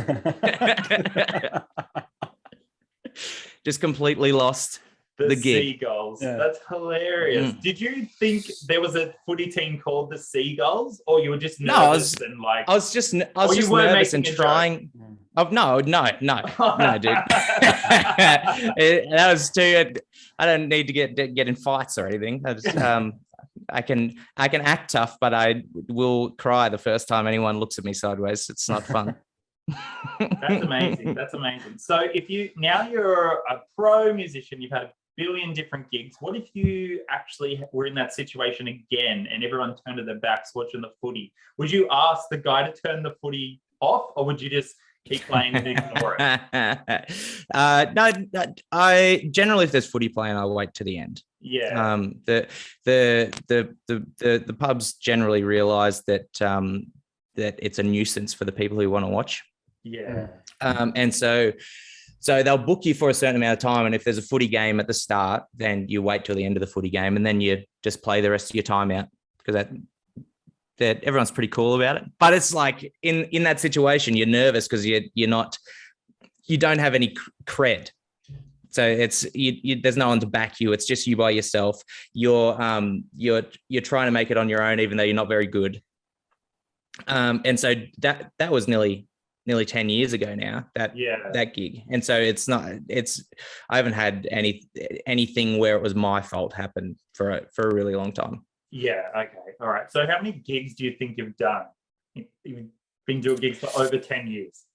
Just completely lost the gig. Seagulls. Yeah. That's hilarious. Did you think there was a footy team called the Seagulls, or you were just nervous I was just nervous and trying. Oh, no, dude. That was too. I don't need to get in fights or anything. I can act tough, but I will cry the first time anyone looks at me sideways. It's not fun. That's amazing. So you're a pro musician, you've had a billion different gigs. What if you actually were in that situation again and everyone turned to their backs watching the footy? Would you ask the guy to turn the footy off, or would you just keep playing and ignore it? No, I generally, if there's footy playing, I'll wait to the end. Yeah. The pubs generally realise that that it's a nuisance for the people who want to watch. Yeah. And so they'll book you for a certain amount of time, and if there's a footy game at the start, then you wait till the end of the footy game, and then you just play the rest of your time out because that everyone's pretty cool about it. But it's like in that situation, you're nervous because you don't have any cred. So it's there's no one to back you. It's just you by yourself. You're trying to make it on your own, even though you're not very good. And so that was nearly 10 years ago now, that gig. And so I haven't had anything where it was my fault happen for a really long time. Yeah. Okay. All right. So how many gigs do you think you've done? You've been doing gigs for over 10 years.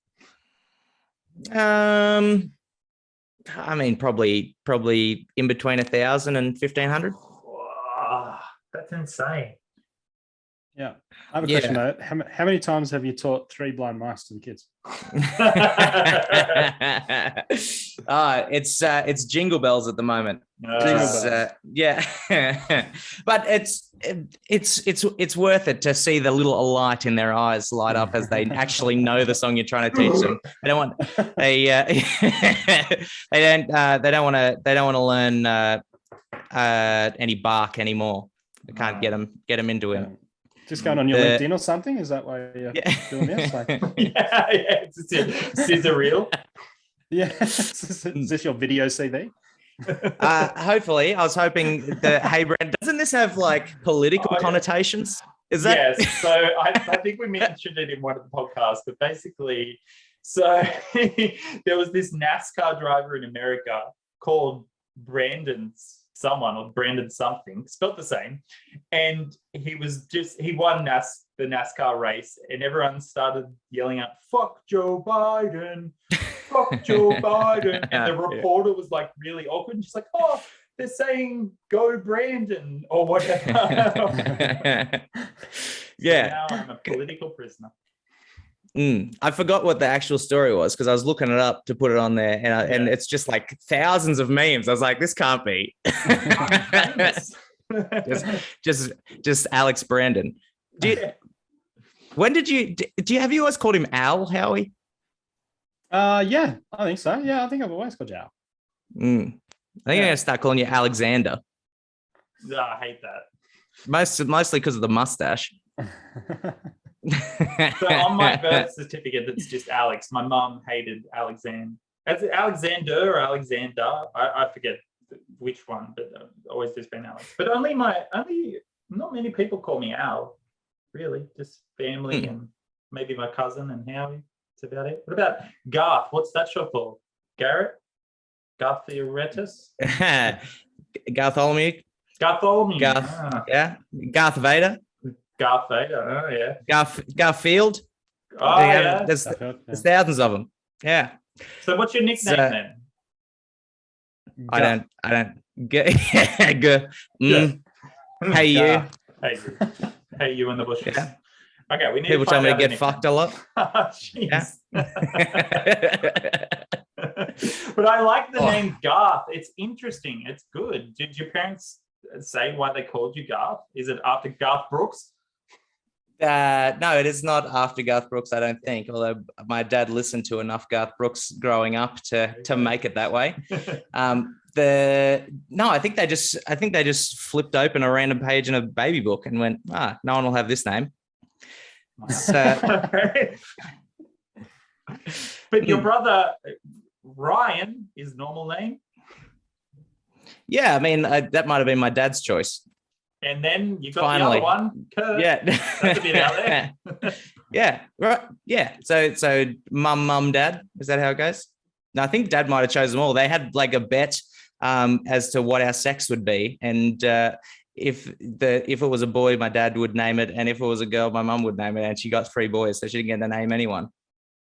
I mean, probably in between 1,000 and 1,500. Wow, that's insane. Yeah. I have a question though. How many times have you taught Three Blind Mice to the kids? It's Jingle Bells at the moment. Yeah, but it's worth it to see the little light in their eyes light up as they actually know the song you're trying to teach them. They don't want they don't want to learn any bark anymore. They can't get them into it. Just going on your LinkedIn or something? Is that why you're doing this? Like, It's a scissor reel. Yeah. Is this your video CV? Hopefully. I was hoping that, hey, Brent, doesn't this have like political connotations? Is that? Yes. So I think we mentioned it in one of the podcasts, but basically, so there was this NASCAR driver in America called Brandon something, spelled the same. And he won the NASCAR race, and everyone started yelling out, "Fuck Joe Biden, fuck Joe Biden." And the reporter was like really awkward. And she's like, "Oh, they're saying go Brandon or whatever." Yeah. So now I'm a political prisoner. I forgot what the actual story was because I was looking it up to put it on there, and it's just like thousands of memes. I was like, this can't be. just Alex Brandon. Have you always called him Al, Howie? Yeah, I think so. Yeah, I think I've always called you Al. I think I'm gonna start calling you Alexander. No, I hate that. Mostly because of the mustache. So on my birth certificate, it's just Alex. My mum hated Alexander. Is it Alexander or Alexander? I forget which one, but always just been Alex. But not many people call me Al, really. Just family and maybe my cousin and Howie. That's about it. What about Garth? What's that short for? Garrett? Garthioretus? Gartholomew. Gartholomew. Yeah. Garth Vader. Garth Vader. Oh yeah. Garfield. Oh yeah. There's thousands of them. Yeah. So what's your nickname then? I don't get. Hey you. Hey you in the bushes. Yeah. Okay, we need people to tell me to get nickname. fucked a lot. Yeah. But I like the name Garth. It's interesting. It's good. Did your parents say why they called you Garth? Is it after Garth Brooks? No, it is not after Garth Brooks, I don't think. Although my dad listened to enough Garth Brooks growing up to make it that way. I think they just flipped open a random page in a baby book and went, no one will have this name. But your brother Ryan is normal name. Yeah, I mean that might have been my dad's choice. And then you got the other one, Kurt. Yeah, that's a bit out there. Yeah, right. Yeah. So mum, dad. Is that how it goes? No, I think dad might have chosen them all. They had like a bet as to what our sex would be, and if it was a boy, my dad would name it, and if it was a girl, my mum would name it. And she got 3 boys, so she didn't get to name anyone.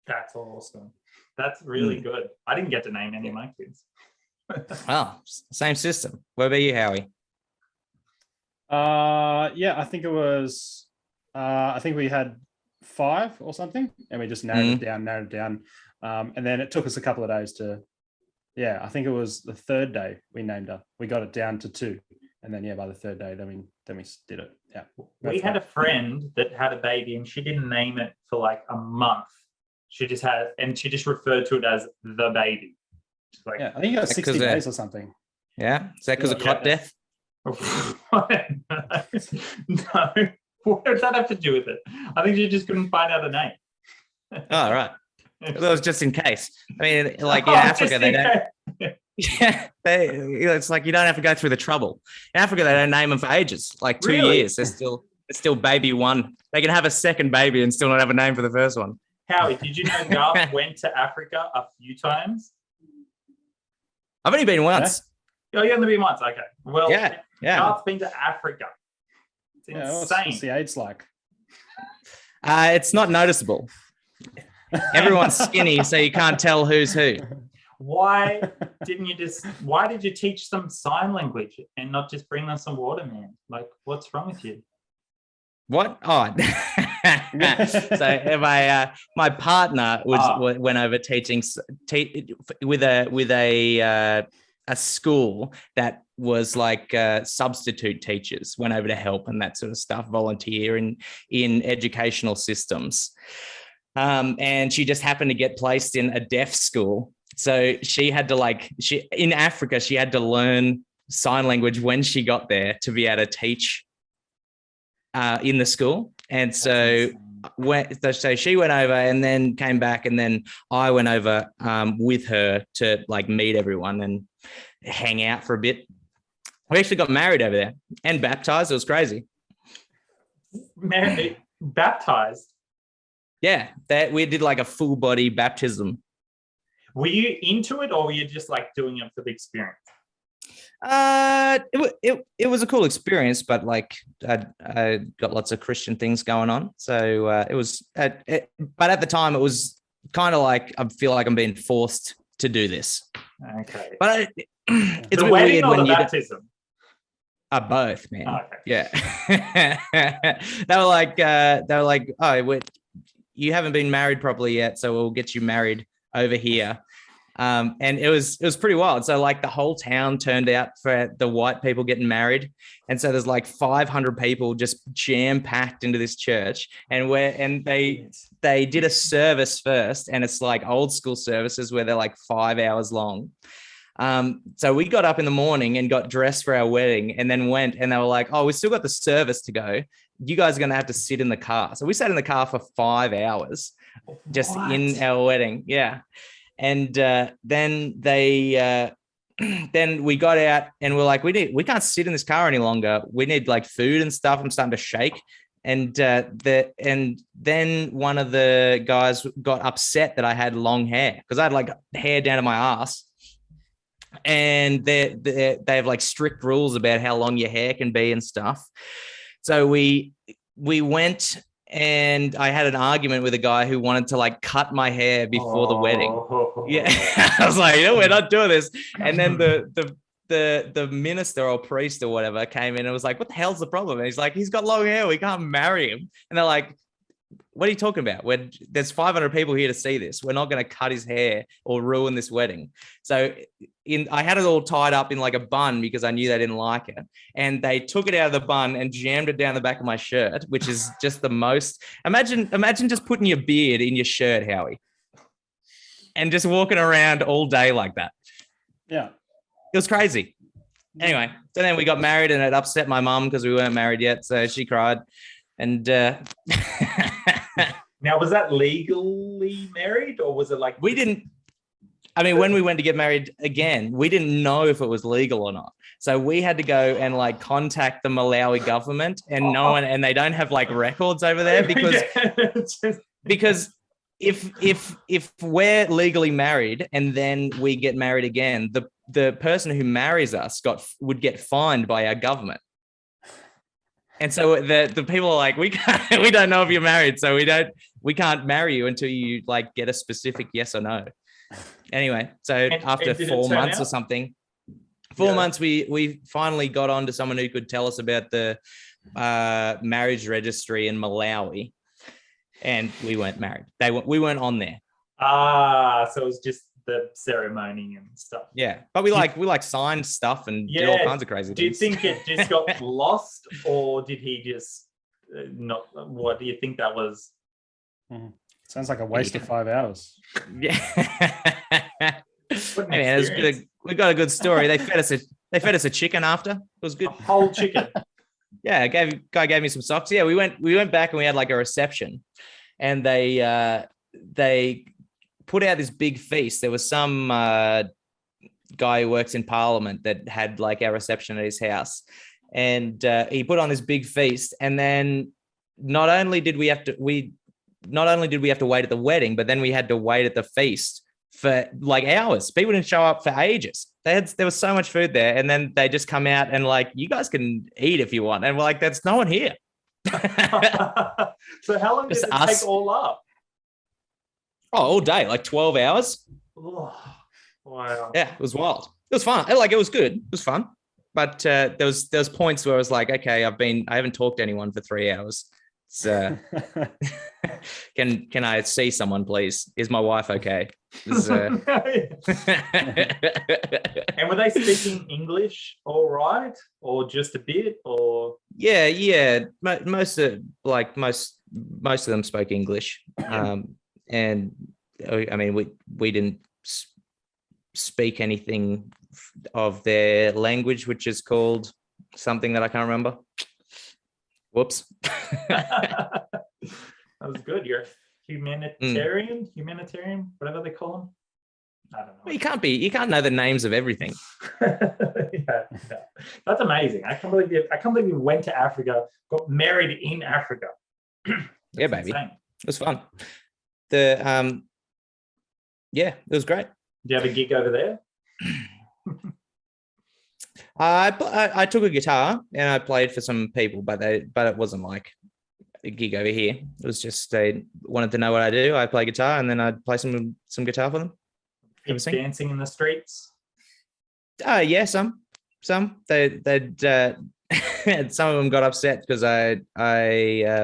That's awesome. That's really good. I didn't get to name any of my kids. Well, same system. What about you, Howie? Yeah, I think it was. I think we had 5 or something, and we just narrowed it down. And then it took us a couple of days to. Yeah, I think it was the 3rd day we named her. We got it down to 2, and then by the 3rd day, then we did it. Yeah, we had a friend that had a baby, and she didn't name it for like a month. She just referred to it as the baby. Like, I think it was 60 days or something. Yeah, is that because of cot death? No. What does that have to do with it? I think she just couldn't find out a name. Oh, right. That was just in case. I mean, like in Africa, they don't. Yeah, it's like you don't have to go through the trouble. In Africa, they don't name them for ages, like 2 years. They're still baby one. They can have a second baby and still not have a name for the first one. Howie, did you know Garth went to Africa a few times? I've only been once. Oh, you only been once? Okay. Well, yeah. Garth's been to Africa. It's insane. What's the AIDS like? It's not noticeable. Everyone's skinny, so you can't tell who's who. Why did you teach them sign language and not just bring them some water, man? Like, what's wrong with you? What? Oh, so my partner went over teaching with a school that was like substitute teachers, went over to help and that sort of stuff, volunteer in educational systems. And she just happened to get placed in a deaf school. So she had to in Africa, she had to learn sign language when she got there to be able to teach in the school. And so she went over and then came back, and then I went over with her to like meet everyone and hang out for a bit. We actually got married over there and baptized. It was crazy. Married, baptized? Yeah, we did like a full body baptism. Were you into it, or were you just like doing it for the experience? It was a cool experience, but like I got lots of Christian things going on, so it was. But at the time, it was kind of like I feel like I'm being forced to do this. Okay, but it's the a bit wedding weird or when the you baptism. Both, man. Oh, okay. Yeah, they were like, oh, you haven't been married properly yet, so we'll get you married over here. And it was pretty wild. So like the whole town turned out for the white people getting married. And so there's like 500 people just jam packed into this church, and they did a service first, and it's like old school services where they're like 5 hours long. So we got up in the morning and got dressed for our wedding, and then went, and they were like, oh, we still got the service to go. You guys are going to have to sit in the car. So we sat in the car for 5 hours just in our wedding. Yeah. And then then we got out, and we're like, we can't sit in this car any longer. We need like food and stuff. I'm starting to shake. And then one of the guys got upset that I had long hair, because I had like hair down to my ass. And they have like strict rules about how long your hair can be and stuff. So we went, and I had an argument with a guy who wanted to like cut my hair before the wedding. Yeah, I was like, no, we're not doing this. And then the minister or priest or whatever came in and was like, what the hell's the problem? And he's like, he's got long hair, we can't marry him. And they're like, what are you talking about? There's 500 people here to see this. We're not going to cut his hair or ruin this wedding. So I had it all tied up in like a bun because I knew they didn't like it. And they took it out of the bun and jammed it down the back of my shirt, which is just the most. Imagine just putting your beard in your shirt, Howie, and just walking around all day like that. Yeah. It was crazy. Anyway, so then we got married, and it upset my mum because we weren't married yet. So she cried. And now, was that legally married, or was it like we didn't? I mean, when we went to get married again, we didn't know if it was legal or not. So we had to go and like contact the Malawi government, and no one, and they don't have like records over there because if we're legally married and then we get married again, the person who marries us would get fined by our government. And so the people are like, we don't know if you're married, so we can't marry you until you like get a specific yes or no. Anyway, so after 4 months or something, 4 months, we finally got on to someone who could tell us about the marriage registry in Malawi, and we weren't married. We weren't on there. So it was just the ceremony and stuff. Yeah, but we signed stuff and did all kinds of crazy things. Do you think it just got lost, or did he just not? What do you think that was? Sounds like a waste of 5 hours. Yeah. Man, we got a good story. They fed us a chicken after. It was good. A whole chicken. Yeah, guy gave me some socks. Yeah, we went back and we had like a reception, and they put out this big feast. There was some guy who works in Parliament that had like our reception at his house, and he put on this big feast. And then not only did we have to wait at the wedding, but then we had to wait at the feast for like hours. People didn't show up for ages. There was so much food there, and then they just come out and like, you guys can eat if you want, and we're like, there's no one here. So how long did it take all up? Oh, all day, like 12 hours. Oh, wow. Yeah, it was wild. It was fun. It was good. It was fun. But there was points where I was like, okay, I haven't talked to anyone for 3 hours. It's, can I see someone, please? Is my wife okay? And were they speaking English all right, or just a bit, or? Yeah. Most of them spoke English, and I mean we didn't speak anything of their language, which is called something that I can't remember. Whoops. That was good. You're a humanitarian, whatever they call them. I don't know. Well, you can't know the names of everything. Yeah. That's amazing. I can't believe you went to Africa, got married in Africa. Yeah, baby. Insane. It was fun. It was great. Do you have a gig over there? I took a guitar and I played for some people, but it wasn't like a gig over here. It was just they wanted to know what I do. I play guitar and then I'd play some guitar for them. Kids dancing in the streets? Yeah, some. They'd some of them got upset because I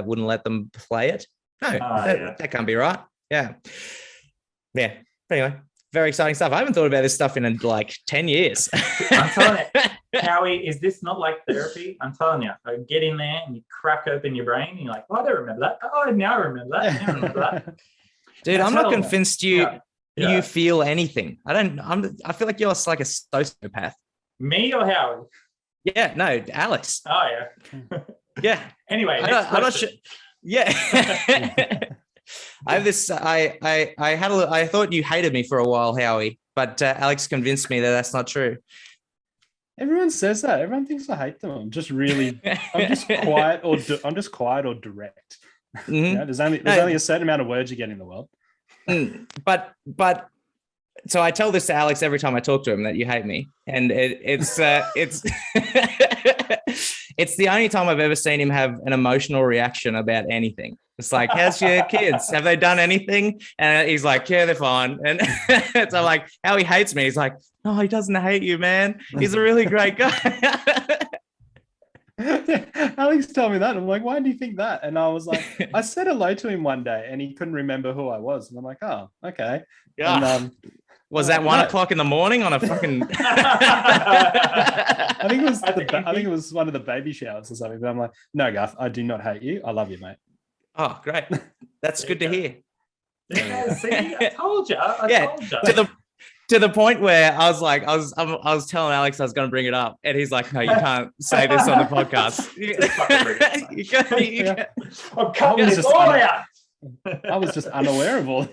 wouldn't let them play it. No, that can't be right. Yeah. Anyway, very exciting stuff. I haven't thought about this stuff in like 10 years. I'm telling you, Howie, is this not like therapy? I'm telling you, I get in there and you crack open your brain and you're like, oh, I don't remember that. Oh, now I remember that. Now I remember that. Dude, I'm not convinced you feel anything. I feel like you're like a sociopath. Me or Howie? Yeah, no, Alex. Oh, yeah. Yeah. Anyway, I'm not sure. Yeah. I have this. I thought you hated me for a while, Howie, but Alex convinced me that that's not true. Everyone says that. Everyone thinks I hate them. I'm just quiet or direct. Mm-hmm. Yeah, there's only a certain amount of words you get in the world. But so I tell this to Alex every time I talk to him that you hate me, and it's it's the only time I've ever seen him have an emotional reaction about anything. It's like, how's your kids? Have they done anything? And he's like, yeah, they're fine. And so I'm like, how he hates me. He's like, no, he doesn't hate you, man. He's a really great guy. Alex told me that. I'm like, why do you think that? And I was like, I said hello to him one day and he couldn't remember who I was. And I'm like, oh, okay. Yeah. And, was that 1 o'clock in the morning on a fucking? I think it was one of the baby showers or something. But I'm like, no, Garth, I do not hate you. I love you, mate. Oh, great. That's good to hear. Yeah, see, I told you. I told you. To the point where I was like, I was telling Alex I was going to bring it up, and he's like, "No, you can't say this on the podcast." I'm cutting this all out. I was just unaware of all.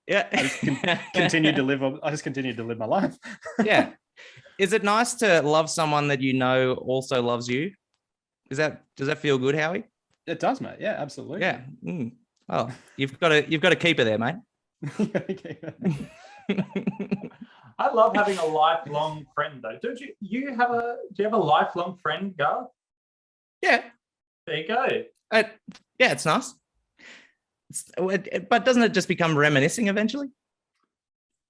Yeah, I just continued to live my life. Yeah, is it nice to love someone that you know also loves you? Does that feel good, Howie? It does, mate. Yeah, absolutely. Yeah. Oh, you've got to keep her there, mate. I love having a lifelong friend, though. Don't you? Do you have a lifelong friend, Gar? Yeah. There you go. Yeah, it's nice. But doesn't it just become reminiscing eventually?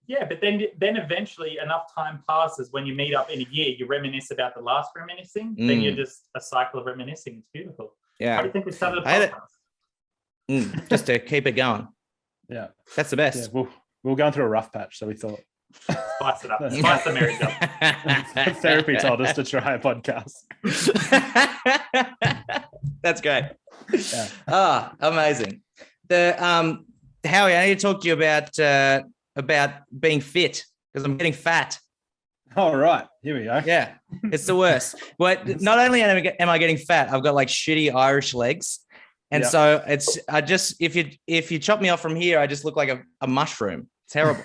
Yeah, but then eventually enough time passes when you meet up in a year, you reminisce about the last reminiscing. Then you're just a cycle of reminiscing. It's beautiful. Yeah. How do you think we started a podcast? Just to keep it going. Yeah. That's the best. Yeah, we were going through a rough patch, so we thought. Spice it up. Spice the marriage up. Therapy told us to try a podcast. That's great. Yeah. Amazing. Howie, I need to talk to you about being fit because I'm getting fat. All right, here we go. Yeah, it's the worst. But not only am I getting fat, I've got like shitty Irish legs, and so if you chop me off from here, I just look like a mushroom. Terrible.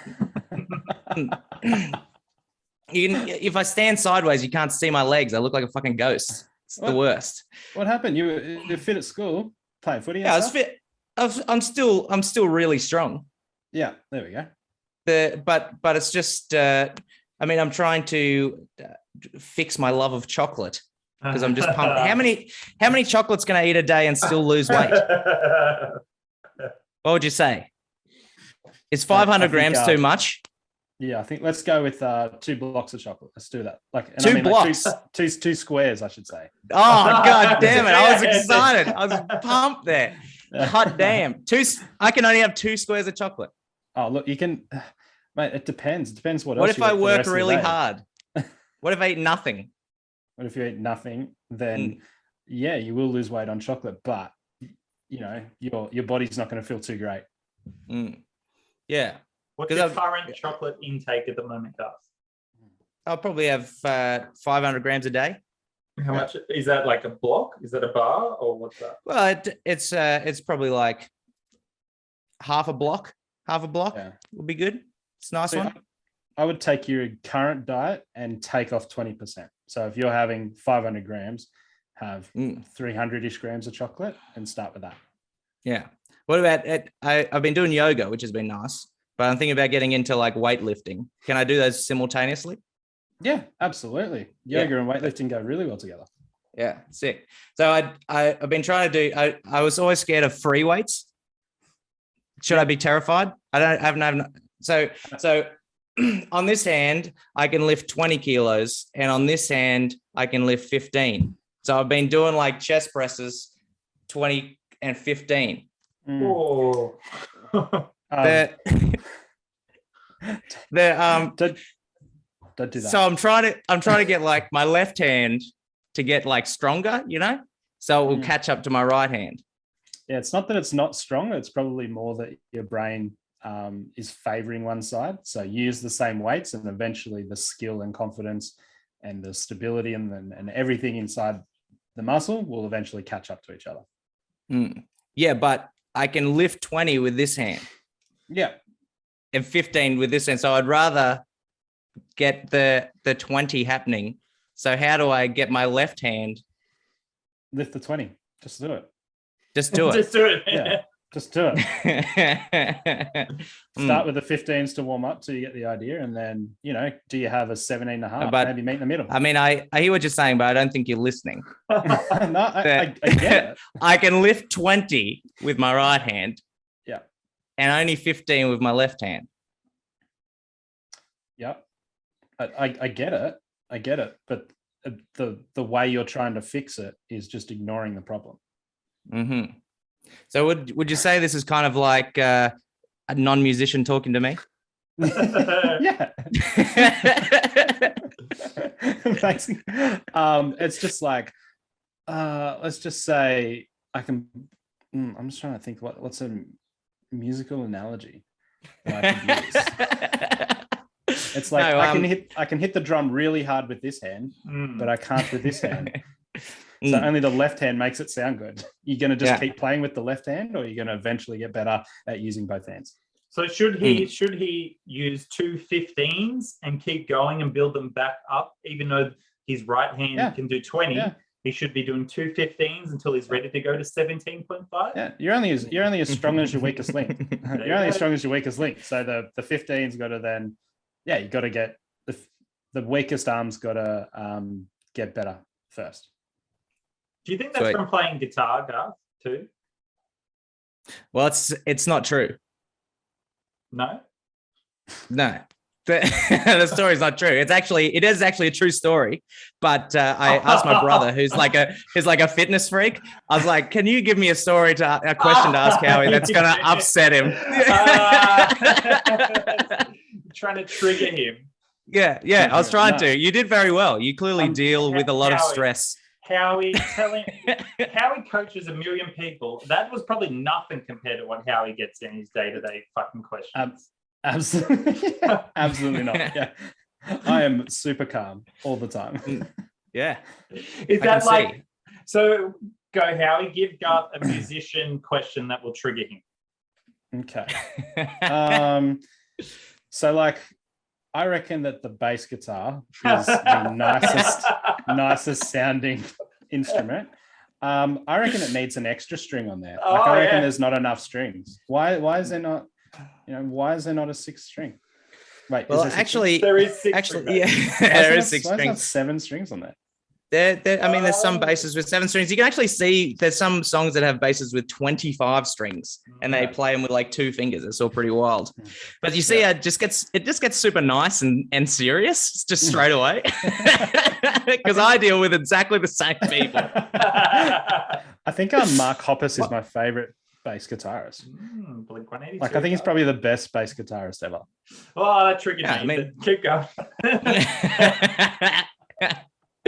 If I stand sideways, you can't see my legs. I look like a fucking ghost. It's the worst. What happened? You're fit at school, playing footy. Yeah, I was fit. I'm still really strong. Yeah, there we go. But it's just. I'm trying to fix my love of chocolate because I'm just pumped. How many chocolates can I eat a day and still lose weight? What would you say? Is 500 grams too much? Yeah, I think let's go with 2 blocks of chocolate. Let's do that. Like and Two blocks? like two squares, I should say. Oh god damn it! I was excited. I was pumped there. Hot damn! I can only have 2 squares of chocolate. Oh look, you can, mate. It depends. It depends what. What else if you I eat for the work rest of the really day. hard? What if I eat nothing? What if you eat nothing? Then yeah, you will lose weight on chocolate, but you know your body's not going to feel too great. Yeah. What's your current chocolate intake at the moment, Gus? I'll probably have 500 grams a day. How much is that? Like a block? Is that a bar or what's that? Well, it's probably like half a block. Yeah. Would be good. It's a nice So one. I would take your current diet and take off 20%. So if you're having 500 grams, have 300-ish grams of chocolate and start with that. Yeah. What about it? I've been doing yoga, which has been nice, but I'm thinking about getting into like weightlifting. Can I do those simultaneously? Yeah, absolutely. Yoga and weightlifting go really well together. Yeah, sick. So I've been trying to do. I was always scared of free weights. Should I be terrified? I haven't. So on this hand, I can lift 20 kilos, and on this hand, I can lift 15. So I've been doing like chest presses, 20 and 15. Oh. Don't do that. So I'm trying to get like my left hand to get like stronger, so it will catch up to my right hand. Yeah, it's not that it's not strong. It's probably more that your brain is favoring one side. So use the same weights, and eventually the skill and confidence and the stability and everything inside the muscle will eventually catch up to each other. Yeah, but I can lift 20 with this hand. Yeah. And 15 with this hand. So I'd rather get the 20 happening. So how do I get my left hand? Lift the 20. Just do it. Just do it. Just do it. Yeah. Just do it. Start with the 15s to warm up so you get the idea. And then, do you have a 17 and a half? But, maybe meet in the middle. I mean, I hear what you're saying, but I don't think you're listening. No, I get it. I can lift 20 with my right hand. Yeah. And only 15 with my left hand. Yeah. I get it. I get it. But the way you're trying to fix it is just ignoring the problem. Mm-hmm. So would you say this is kind of like a non-musician talking to me? Yeah. Thanks. It's just like, let's just say I can. I'm just trying to think what's a musical analogy that I can use. It's like No, I can hit the drum really hard with this hand, but I can't with this hand. So only the left hand makes it sound good. You're going to just keep playing with the left hand, or you're going to eventually get better at using both hands. So should he use 2 15s and keep going and build them back up, even though his right hand can do 20? Yeah. He should be doing 2 15s until he's ready to go to 17.5. Yeah, you're only as strong as your weakest link. You're only as strong as your weakest link. So the 15's got to then, you got to get the weakest arm's got to get better first. Do you think that's from playing guitar, Garth, too? Well, it's not true. No. The story's not true. It is actually a true story. But I asked my brother, who's like a fitness freak. I was like, "Can you give me a question to ask Howie that's going to upset him?" Trying to trigger him. Yeah. I was trying to. You did very well. You clearly deal with a lot of stress. Howie coaches 1 million people. That was probably nothing compared to what Howie gets in his day-to-day fucking questions. Absolutely not. Yeah, I am super calm all the time. Yeah, is that like? See. So go, Howie. Give Garth a musician question that will trigger him. Okay. So like, I reckon that the bass guitar is the nicest sounding instrument. I reckon it needs an extra string on there. I reckon there's not enough strings. Why is there not? Why is there not a 6th string? Wait, well, actually, there is 6. Actually, there is 6 Why is strings. there 7 strings on there? I mean, there's some basses with 7 strings. You can actually see there's some songs that have basses with 25 strings, and they play them with like 2 fingers. It's all pretty wild. But you see, it just gets super nice and serious just straight away, because I deal with exactly the same people. I think Mark Hoppus is my favorite bass guitarist. Blink-182. Like, I think he's probably the best bass guitarist ever. Oh, that triggered me. I mean, keep going.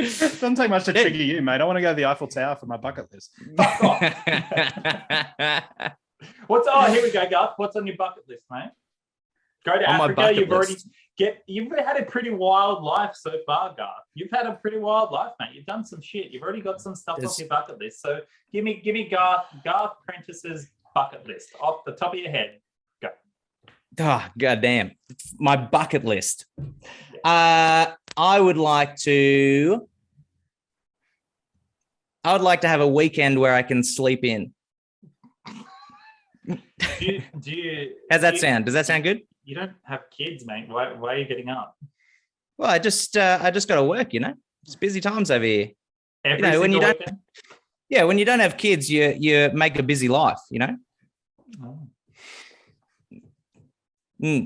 It doesn't take much to trigger you, mate. I want to go to the Eiffel Tower for my bucket list. Fuck off. Here we go, Garth. What's on your bucket list, mate? Go to Africa. You've had a pretty wild life so far, Garth. You've had a pretty wild life, mate. You've done some shit. You've already got some stuff off your bucket list. So give me Gert Prentice's bucket list off the top of your head. Go. Oh, goddamn. My bucket list. I would like to have a weekend where I can sleep in. How's that sound? Does that sound good? You don't have kids, mate. Why are you getting up? Well, I just got to work, It's busy times over here. When you don't have kids, you make a busy life, Oh.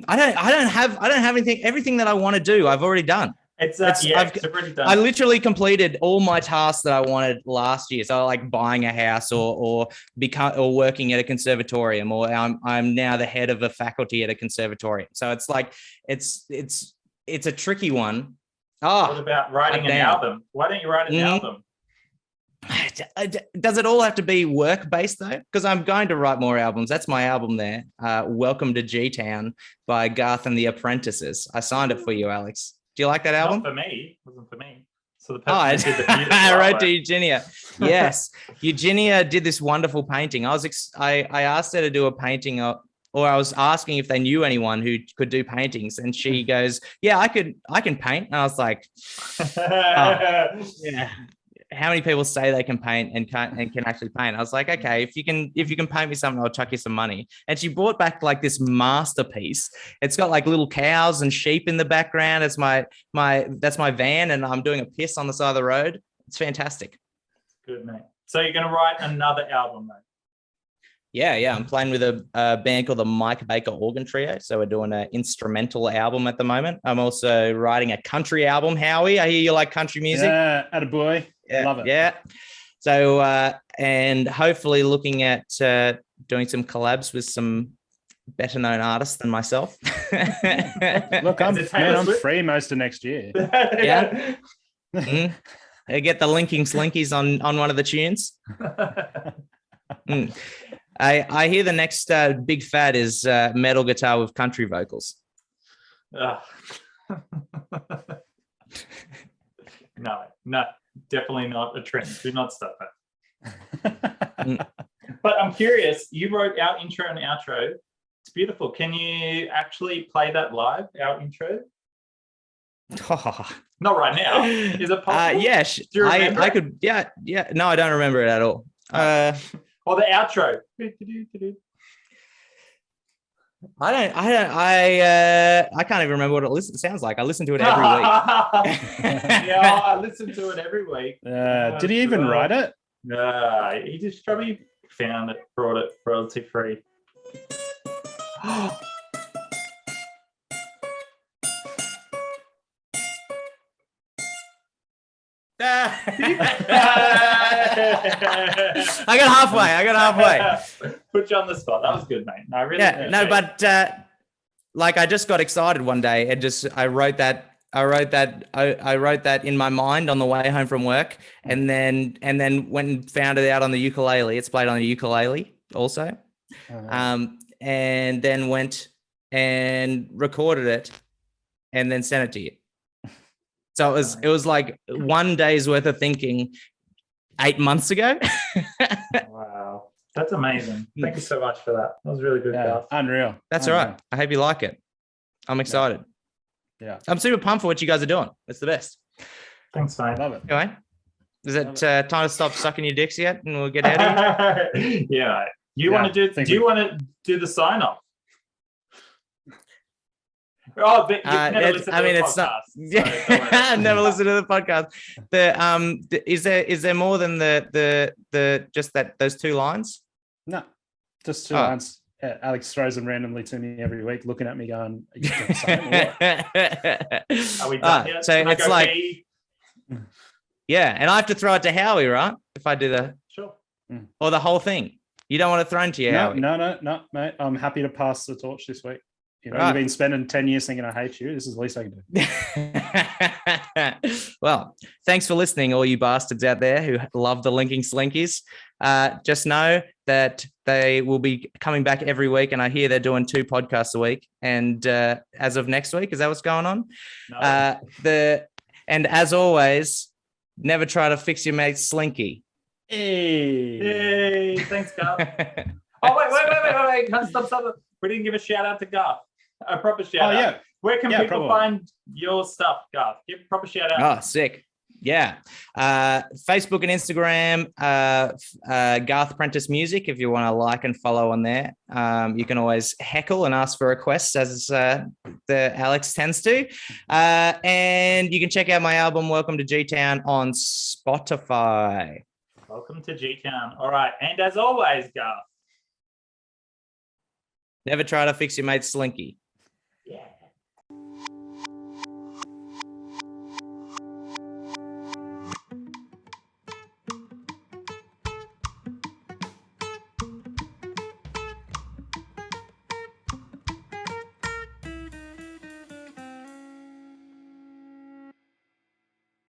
I don't have anything. Everything that I want to do, I've already done. It's already done. I literally completed all my tasks that I wanted last year. So like buying a house or working at a conservatorium, or I'm now the head of a faculty at a conservatorium. So it's like it's a tricky one. What about writing an album? Why don't you write an album? Does it all have to be work-based though? Because I'm going to write more albums. That's my album there. Welcome to G-Town by Garth and the Apprentices. I signed it for you, Alex. Do you like that album? Not for me. It wasn't for me. So the person did the music. I wrote to Eugenia. Yes. Eugenia did this wonderful painting. I asked her to do a painting, or I was asking if they knew anyone who could do paintings, and she goes, "Yeah, I can paint." And I was like, yeah. How many people say they can paint and can actually paint? I was like, okay, if you can paint me something, I'll chuck you some money. And she brought back like this masterpiece. It's got like little cows and sheep in the background. It's that's my van, and I'm doing a piss on the side of the road. It's fantastic. Good, mate. So you're going to write another album, mate? Yeah. I'm playing with a band called the Mike Baker Organ Trio. So we're doing an instrumental album at the moment. I'm also writing a country album. Howie, I hear you like country music. Yeah, attaboy. Yeah, love it. Yeah. So, and hopefully looking at doing some collabs with some better known artists than myself. Look, I'm free most of next year. Yeah. I get the linking Slinkies on one of the tunes. I hear the next big fad is metal guitar with country vocals. No, definitely not a trend. Do not stop it. But I'm curious, you wrote our intro and outro. It's beautiful. Can you actually play that live, our intro? Not right now. Is it possible? Yeah, I could. Yeah. No, I don't remember it at all. Or the outro. I can't even remember what it sounds like. I listen to it every week. Yeah, I listen to it every week. Did he even write it? No, he just probably found it, brought it royalty free. I got halfway. Put you on the spot. That was good, mate. No, really. Yeah, no, but like I just got excited one day and I wrote that in my mind on the way home from work, and then went and found it out on the ukulele. It's played on the ukulele also, and then went and recorded it, and then sent it to you. So it was like one day's worth of thinking 8 months ago. Wow. That's amazing. Thank you so much for that. That was really good, Garth. Unreal. That's all right. I hope you like it. I'm excited. Yeah. I'm super pumped for what you guys are doing. It's the best. Thanks, mate. Love it. Anyway, is it time to stop sucking your dicks yet and we'll get out of here? Yeah. Do you want to do the sign off? Oh, but you've never listened to the it's podcast. not. so don't worry. Yeah, never listened to the podcast. Is there more than the just that those two lines? No, just two Oh. lines. Yeah, Alex throws them randomly to me every week, looking at me going, "Are you gonna say it or what?" Are we done yet? So Can I it's go like, pee? yeah, and I have to throw it to Howie, right? If I do Sure. or the whole thing. You don't want to throw it to you, Howie. No, mate. I'm happy to pass the torch this week. You know, Right. you've been spending 10 years thinking I hate you. This is the least I can do. Well, thanks for listening, all you bastards out there who love the Linking Slinkies. Just know that they will be coming back every week, and I hear they're doing 2 podcasts a week. And as of next week, is that what's going on? No. And as always, never try to fix your mate's slinky. Hey. Yay. Thanks, Garth. Oh, wait. Can't stop. We didn't give a shout out to Garth. A proper shout out. Yeah. Where can Yeah, people probably. find your stuff, Garth? Give a proper shout out. Oh, sick. Yeah. Facebook and Instagram, Gert Prentise Music, if you want to like and follow on there. You can always heckle and ask for requests, as the Alex tends to. And you can check out my album, Welcome to G-Town, on Spotify. Welcome to G-Town. All right. And as always, Garth. Never try to fix your mate's slinky.